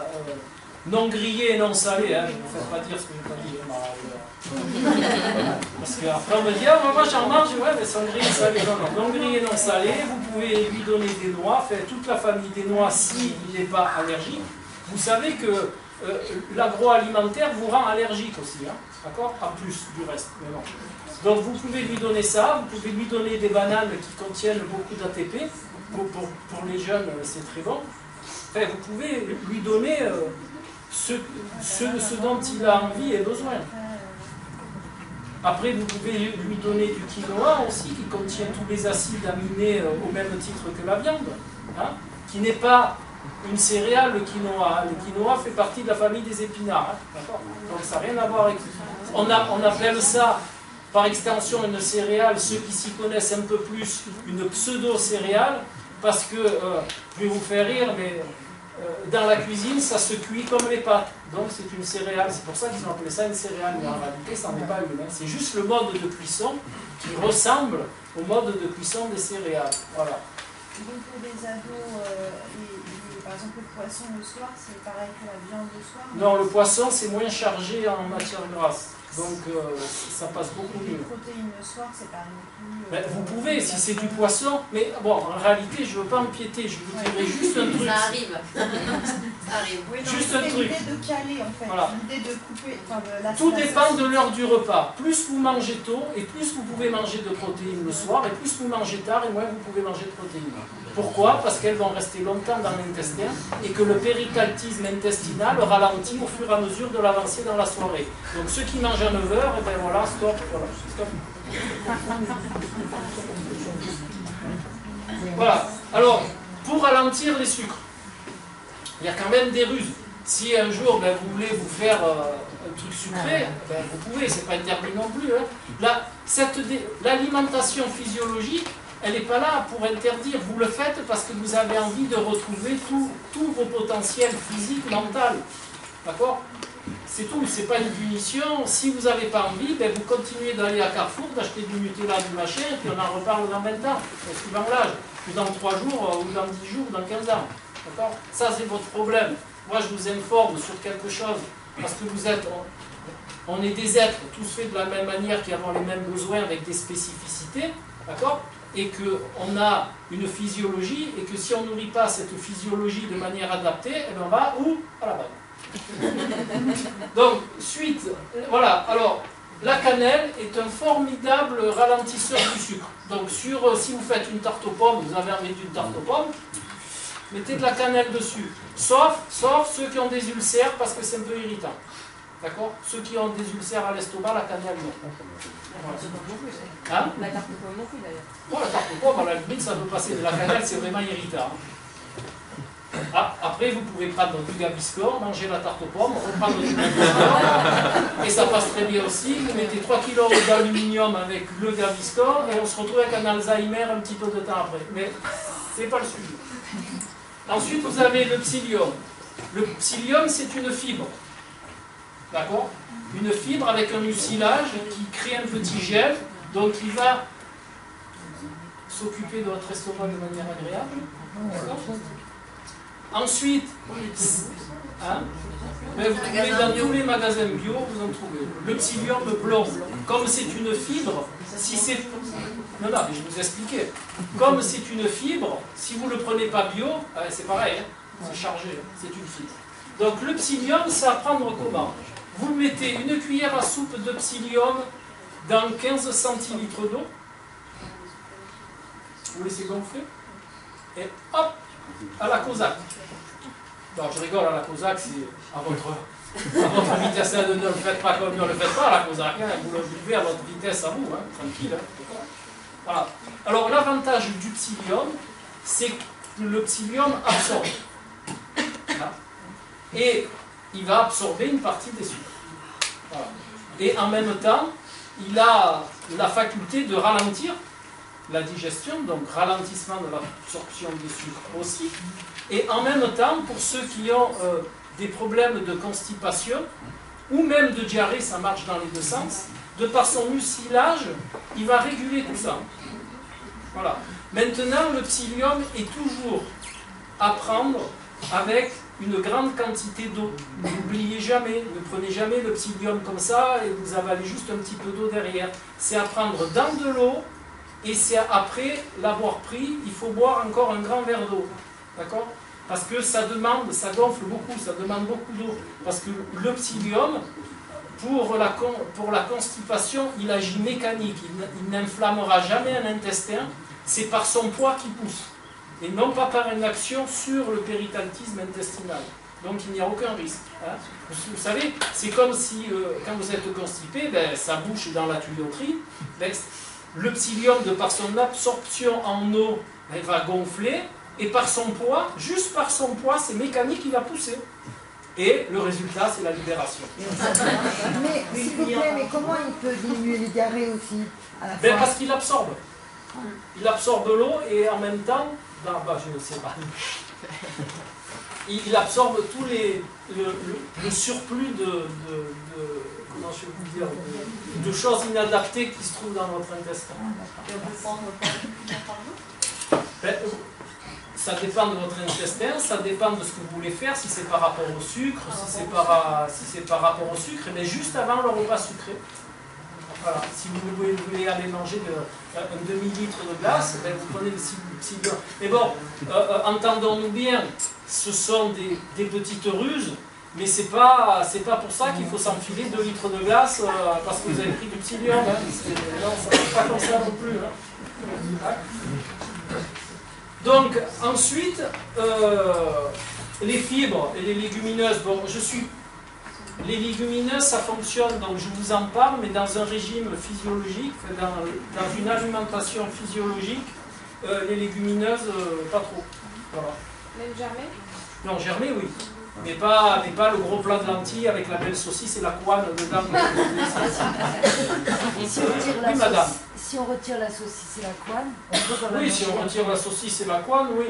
non grillées et non salées, hein, je ne vous fais pas dire ce que je n'ai pas dit. Parce qu'après on me dit, moi j'en mange, mais sans grillé salé. Non grillé, non salé, vous pouvez lui donner des noix, faire toute la famille des noix s'il n'est pas allergique. Vous savez que l'agroalimentaire vous rend allergique aussi, hein, d'accord ? En plus du reste. Mais non. Donc vous pouvez lui donner ça, vous pouvez lui donner des bananes qui contiennent beaucoup d'ATP. Pour les jeunes, c'est très bon. Enfin, vous pouvez lui donner ce dont il a envie et besoin. Après, vous pouvez lui donner du quinoa aussi, qui contient tous les acides aminés au même titre que la viande, hein, qui n'est pas une céréale, le quinoa. Le quinoa fait partie de la famille des épinards. Hein, donc ça n'a rien à voir avec... On appelle ça, par extension, une céréale, ceux qui s'y connaissent un peu plus, une pseudo-céréale, parce que, je vais vous faire rire, mais dans la cuisine, ça se cuit comme les pâtes. Donc c'est une céréale. C'est pour ça qu'ils ont appelé ça une céréale. Mais en réalité, ça n'en est pas une. Hein. C'est juste le mode de cuisson qui ressemble au mode de cuisson des céréales. Voilà. Donc pour des ados, par exemple le poisson le soir, c'est pareil que la viande le soir? Non, le poisson, c'est moins chargé en matière grasse. Donc ça passe beaucoup mieux. Les protéines le soir, c'est pas non plus... Ben, vous pouvez, si c'est du poisson, mais bon, en réalité, je ne veux pas empiéter, je vous dirai juste un truc. Ça arrive. Ça arrive. Oui, non, Juste c'est un truc. l'idée de caler en fait, Voilà. l'idée de couper, enfin de la... Tout dépend de l'heure du repas. Plus vous mangez tôt, et plus vous pouvez manger de protéines le soir, et plus vous mangez tard, et moins vous pouvez manger de protéines. Pourquoi? Parce qu'elles vont rester longtemps dans l'intestin, et que le péritaltisme intestinal ralentit au fur et à mesure de l'avancée dans la soirée. Donc ceux qui mangent à 9h, et ben voilà, stop, voilà, stop. Voilà. Alors, pour ralentir les sucres, il y a quand même des ruses. Si un jour ben, vous voulez vous faire un truc sucré, ben, vous pouvez, c'est pas interdit non plus. Hein. L'alimentation physiologique, elle n'est pas là pour interdire. Vous le faites parce que vous avez envie de retrouver tous vos potentiels physiques, mentaux. D'accord? C'est tout, c'est pas une punition. Si vous n'avez pas envie, ben vous continuez d'aller à Carrefour, d'acheter du Nutella, du machin, et puis on en reparle dans 20 ans, suivant l'âge, ou dans 3 jours, ou dans 10 jours, ou dans 15 ans. D'accord? Ça, c'est votre problème. Moi, je vous informe sur quelque chose, parce que vous êtes... On est des êtres, tous faits de la même manière, qui avons les mêmes besoins avec des spécificités, d'accord? Et qu'on a une physiologie, et que si on ne nourrit pas cette physiologie de manière adaptée, eh bien on va où? À la base. Donc, suite, voilà, alors, la cannelle est un formidable ralentisseur du sucre. Donc, si vous faites une tarte aux pommes, vous avez envie d'une tarte aux pommes, mettez de la cannelle dessus. Sauf ceux qui ont des ulcères, parce que c'est un peu irritant. D'accord? Ceux qui ont des ulcères à l'estomac, la cannelle, non. Hein? La tarte aux pommes non plus d'ailleurs. Bon, la tarte aux pommes, à la limite, ça peut passer. De la cannelle, c'est vraiment irritant. Ah, après, vous pouvez prendre du Gaviscon, manger la tarte aux pommes, reprendre du Gaviscon, et ça passe très bien aussi. Vous mettez 3 kg d'aluminium avec le Gaviscon, et on se retrouve avec un Alzheimer un petit peu de temps après. Mais c'est pas le sujet. Ensuite, vous avez le psyllium. Le psyllium, c'est une fibre. D'accord? Une fibre avec un mucilage qui crée un petit gel, donc il va s'occuper de votre estomac de manière agréable. Ensuite, hein, mais vous trouvez dans tous les magasins bio, vous en trouvez. Le psyllium blanc, comme c'est une fibre, si c'est... Non, non, mais je vous expliquais. Comme c'est une fibre, si vous ne le prenez pas bio, c'est pareil, hein, c'est chargé, c'est une fibre. Donc le psyllium, c'est à prendre comment? Vous mettez une cuillère à soupe de psyllium dans 15 centilitres d'eau. Vous laissez gonfler. Et hop, à la Cosaque. Non, je rigole, à la Cosaque, c'est à votre vitesse. Ne le faites pas comme ne le faites pas à la Cosaque. Hein, vous le buvez à votre vitesse à vous, hein, tranquille. Hein. Voilà. Alors l'avantage du psyllium, c'est que le psyllium absorbe. Voilà. Et il va absorber une partie des sucres. Voilà. Et en même temps, il a la faculté de ralentir la digestion, donc ralentissement de l'absorption des sucres aussi. Et en même temps, pour ceux qui ont des problèmes de constipation, ou même de diarrhée, ça marche dans les deux sens, de par son mucilage, il va réguler tout ça. Voilà. Maintenant, le psyllium est toujours à prendre avec une grande quantité d'eau. N'oubliez jamais, ne prenez jamais le psyllium comme ça et vous avalez juste un petit peu d'eau derrière. C'est à prendre dans de l'eau et c'est après l'avoir pris, il faut boire encore un grand verre d'eau. D'accord? Parce que ça gonfle beaucoup, ça demande beaucoup d'eau. Parce que le psyllium, pour la constipation, il agit mécanique, il n'inflammera jamais un intestin, c'est par son poids qui pousse. Et non pas par une action sur le péritaltisme intestinal. Donc il n'y a aucun risque. Hein. Vous savez, c'est comme si, quand vous êtes constipé, ben, ça bouche dans la tuyauterie, ben, le psyllium, de par son absorption en eau, ben, va gonfler, et par son poids, juste par son poids, c'est mécanique, il va pousser. Et le résultat, c'est la libération. Mais, s'il vous plaît, mais comment il peut diminuer les diarrhées aussi à la Ben, fin? parce qu'il absorbe. Il absorbe l'eau et en même temps, je ne sais pas. il absorbe tout le surplus comment je vais vous dire, de choses inadaptées qui se trouvent dans votre intestin. Et on peut prendre combien par jour? Ben, ça dépend de votre intestin, ça dépend de ce que vous voulez faire, si c'est par rapport au sucre, si c'est par rapport au sucre, mais juste avant le repas sucré. Voilà. Si vous voulez aller manger un demi-litre de glace, ben vous prenez le ciboulot. Mais bon, entendons-nous bien, ce sont des petites ruses, mais c'est pas pour ça qu'il faut s'enfiler 2 litres de glace parce que vous avez pris du psyllium. Hein. Non, ça ne marche pas comme ça non plus. Hein. Donc, ensuite, les fibres et les légumineuses. Bon, les légumineuses, ça fonctionne, donc je vous en parle, mais dans un régime physiologique, dans une alimentation physiologique, les légumineuses, pas trop. Voilà. Même germé? Non, germé, oui. Mais pas le gros plat de lentilles avec la belle saucisse et la couenne dedans. Et si on retire la Oui, madame. si on retire la saucisse et la couenne, on peut quand même Oui, si on retire la saucisse et la couenne, oui.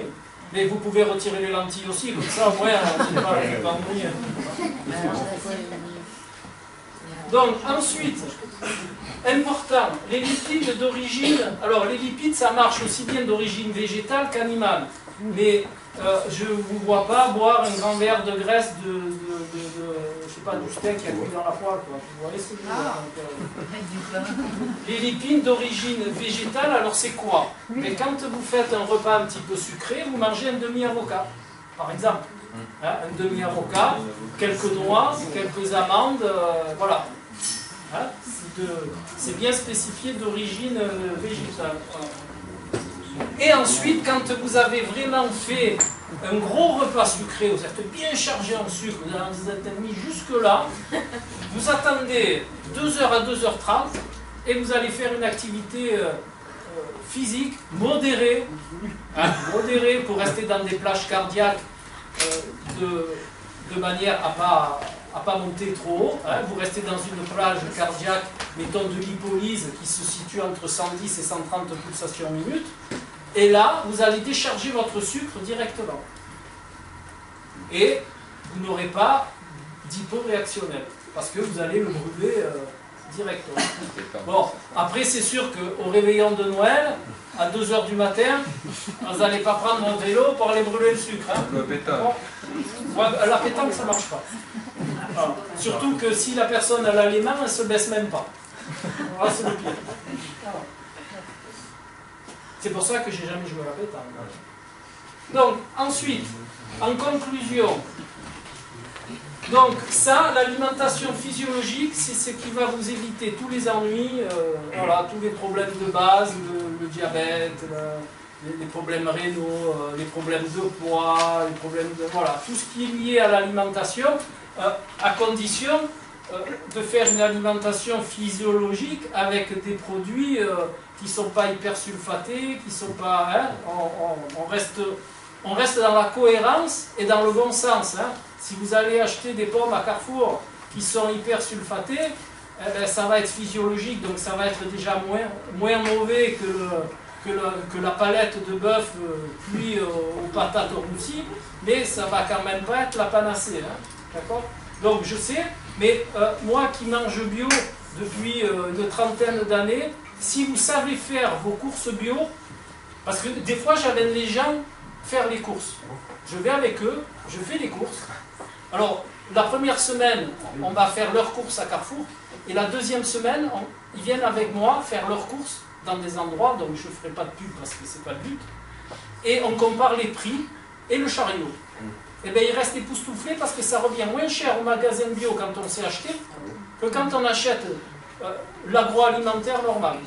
Mais vous pouvez retirer les lentilles aussi, comme ça au moins on ne pas ennuyé. Donc ensuite, important, les lipides d'origine. Alors les lipides, ça marche aussi bien d'origine végétale qu'animale. Mais je ne vous vois pas boire un grand verre de graisse je sais pas, du steak qui a cuit dans la poêle. Vous voyez ce que je veux dire. Les lipides d'origine végétale, alors c'est quoi? Mais quand vous faites un repas un petit peu sucré, vous mangez un demi-avocat, par exemple. Hein, un demi-avocat, quelques noix, quelques amandes, voilà. Hein, c'est bien spécifié d'origine végétale. Voilà. Et ensuite, quand vous avez vraiment fait un gros repas sucré, vous êtes bien chargé en sucre, vous êtes mis jusque-là, vous attendez 2h à 2h30 et vous allez faire une activité physique modérée, hein, modérée pour rester dans des plages cardiaques de manière à pas monter trop haut. Hein. Vous restez dans une plage cardiaque, mettons de lipolyse, qui se situe entre 110 et 130 pulsations minutes. Et là, vous allez décharger votre sucre directement. Et vous n'aurez pas d'hyporéactionnel, parce que vous allez le brûler directement. Bon, après c'est sûr qu'au réveillon de Noël, à 2h du matin, vous n'allez pas prendre un vélo pour aller brûler le sucre. Hein. La pétanque. Bon, ouais, la pétanque, ça ne marche pas. Voilà. Surtout que si la personne elle a les mains, elle ne se baisse même pas. Voilà, c'est le pire. Voilà. C'est pour ça que j'ai jamais joué à la pétanque. Donc, ensuite, en conclusion, donc ça, l'alimentation physiologique, c'est ce qui va vous éviter tous les ennuis, voilà, tous les problèmes de base, le diabète, les problèmes rénaux, les problèmes de poids, les problèmes de... Voilà, tout ce qui est lié à l'alimentation, à condition de faire une alimentation physiologique avec des produits qui ne sont pas hyper sulfatés, qui sont pas... Hein, on reste dans la cohérence et dans le bon sens. Hein. Si vous allez acheter des pommes à Carrefour qui sont hyper sulfatées, eh ben, ça va être physiologique, donc ça va être déjà moins mauvais que la palette de bœuf cuit aux patates roussies, mais ça va quand même pas être la panacée. Hein. D'accord ? Donc je sais, mais moi qui mange bio depuis une trentaine d'années, si vous savez faire vos courses bio, parce que des fois j'amène les gens faire les courses. Je vais avec eux, je fais les courses. Alors, la première semaine, on va faire leurs courses à Carrefour, et la deuxième semaine, ils viennent avec moi faire leurs courses dans des endroits, donc je ne ferai pas de pub parce que ce n'est pas le but, et on compare les prix et le chariot. Et bien il reste époustouflé parce que ça revient moins cher au magasin bio quand on s'est acheté que quand on achète l'agroalimentaire normal.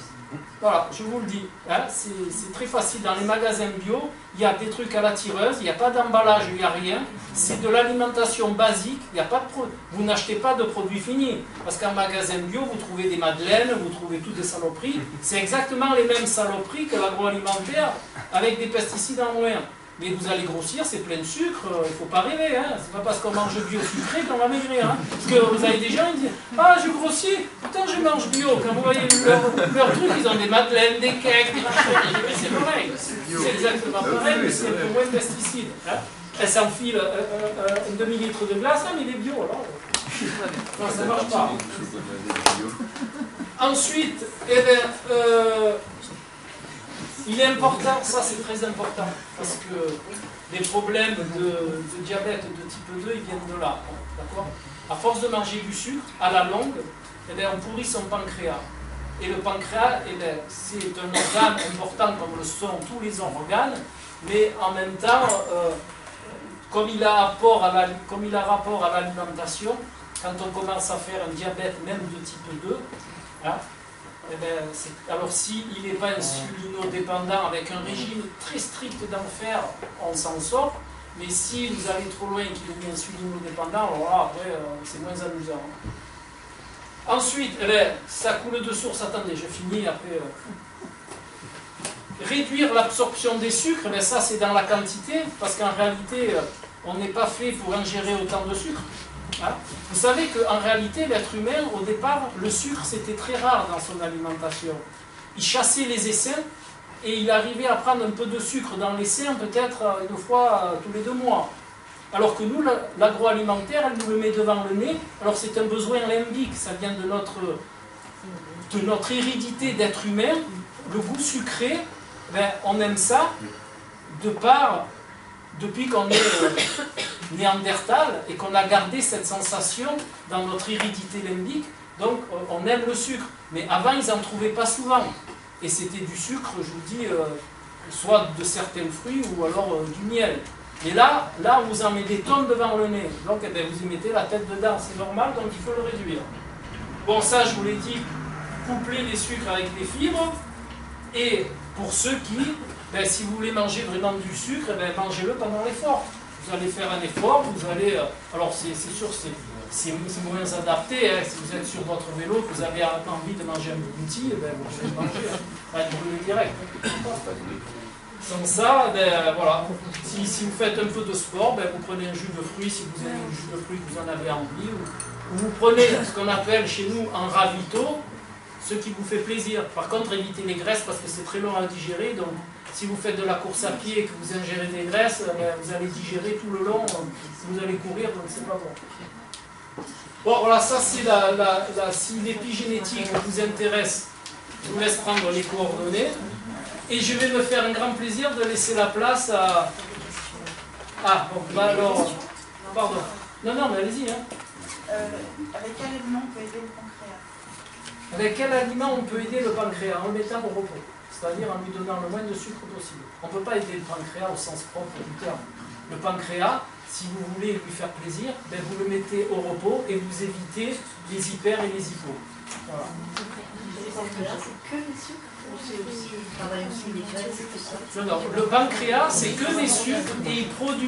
Voilà, je vous le dis, hein, c'est très facile. Dans les magasins bio, il y a des trucs à la tireuse, il n'y a pas d'emballage, il n'y a rien. C'est de l'alimentation basique, il n'y a pas de vous n'achetez pas de produits finis. Parce qu'en magasin bio, vous trouvez des madeleines, vous trouvez toutes des saloperies. C'est exactement les mêmes saloperies que l'agroalimentaire avec des pesticides en moins. Mais vous allez grossir, c'est plein de sucre, il ne faut pas rêver, hein. C'est pas parce qu'on mange bio sucré qu'on va maigrir. Hein. Parce que vous avez des gens qui disent « Ah, je grossis, pourtant je mange bio ». Quand vous voyez leur truc, ils ont des madeleines, des cakes, des machins. Mais c'est pareil, c'est exactement pareil, mais c'est pour moins de pesticides. Hein. elle s'enfile un demi-litre de glace, mais il est bio, alors. Non, ça ne marche pas. Ensuite, eh bien, il est important, ça c'est très important, parce que les problèmes de diabète de type 2, ils viennent de là. D'accord ? À force de manger du sucre, à la longue, eh bien, on pourrit son pancréas. Et le pancréas, eh bien, c'est un organe important comme le sont tous les organes, mais en même temps, comme il a rapport à l'alimentation, quand on commence à faire un diabète même de type 2, hein, eh bien, alors s'il n'est pas insulinodépendant avec un régime très strict d'enfer, on s'en sort, mais si vous allez trop loin et qu'il devient insulinodépendant, alors là, après, c'est moins amusant. Ensuite, eh bien, ça coule de source, attendez, je finis après. Réduire l'absorption des sucres, eh bien, ça c'est dans la quantité, parce qu'en réalité, on n'est pas fait pour ingérer autant de sucre. Hein? Vous savez qu'en réalité, l'être humain, au départ, le sucre c'était très rare dans son alimentation. Il chassait les essaims et il arrivait à prendre un peu de sucre dans l'essaim, peut-être une fois tous les 2 mois. Alors que nous, l'agroalimentaire, elle nous le met devant le nez. Alors c'est un besoin limbique, ça vient de notre hérédité d'être humain. Le goût sucré, ben, on aime ça depuis qu'on est néandertal et qu'on a gardé cette sensation dans notre hérédité limbique. Donc on aime le sucre. Mais avant, ils n'en trouvaient pas souvent. Et c'était du sucre, je vous dis, soit de certains fruits ou alors du miel. Et là, on vous en met des tonnes devant le nez. Donc, eh bien, vous y mettez la tête dedans. C'est normal, donc il faut le réduire. Bon, ça, je vous l'ai dit, coupler les sucres avec des fibres. Et pour ceux qui, ben, si vous voulez manger vraiment du sucre, eh bien, mangez-le pendant l'effort. Vous allez faire un effort, vous allez... alors, c'est sûr, c'est moins adapté. Hein. Si vous êtes sur votre vélo, que vous avez envie de manger un bounty, eh bien, vous pouvez manger. Ça va être brûlé direct. Sans ça, ben, voilà. Si vous faites un peu de sport, ben, vous prenez un jus de fruits, si vous avez un jus de fruits que vous en avez envie, ou vous prenez ce qu'on appelle chez nous un ravito, ce qui vous fait plaisir. Par contre, évitez les graisses parce que c'est très long à digérer. Donc, si vous faites de la course à pied et que vous ingérez des graisses, ben, vous allez digérer tout le long. Vous allez courir, donc c'est pas bon. Bon, voilà, ça c'est si l'épigénétique vous intéresse, je vous laisse prendre les coordonnées. Et je vais me faire un grand plaisir de laisser la place à... Ah, bon, bah alors... Pardon. Non, mais allez-y. Hein. Avec quel aliment on peut aider le pancréas? Avec quel aliment on peut aider le pancréas? En le mettant au repos. C'est-à-dire en lui donnant le moins de sucre possible. On ne peut pas aider le pancréas au sens propre du terme. Le pancréas, si vous voulez lui faire plaisir, ben vous le mettez au repos et vous évitez les hyper et les hypos. Voilà. Le pancréas, c'est que les sucres? Non, le pancréas, c'est que des sucres et il produit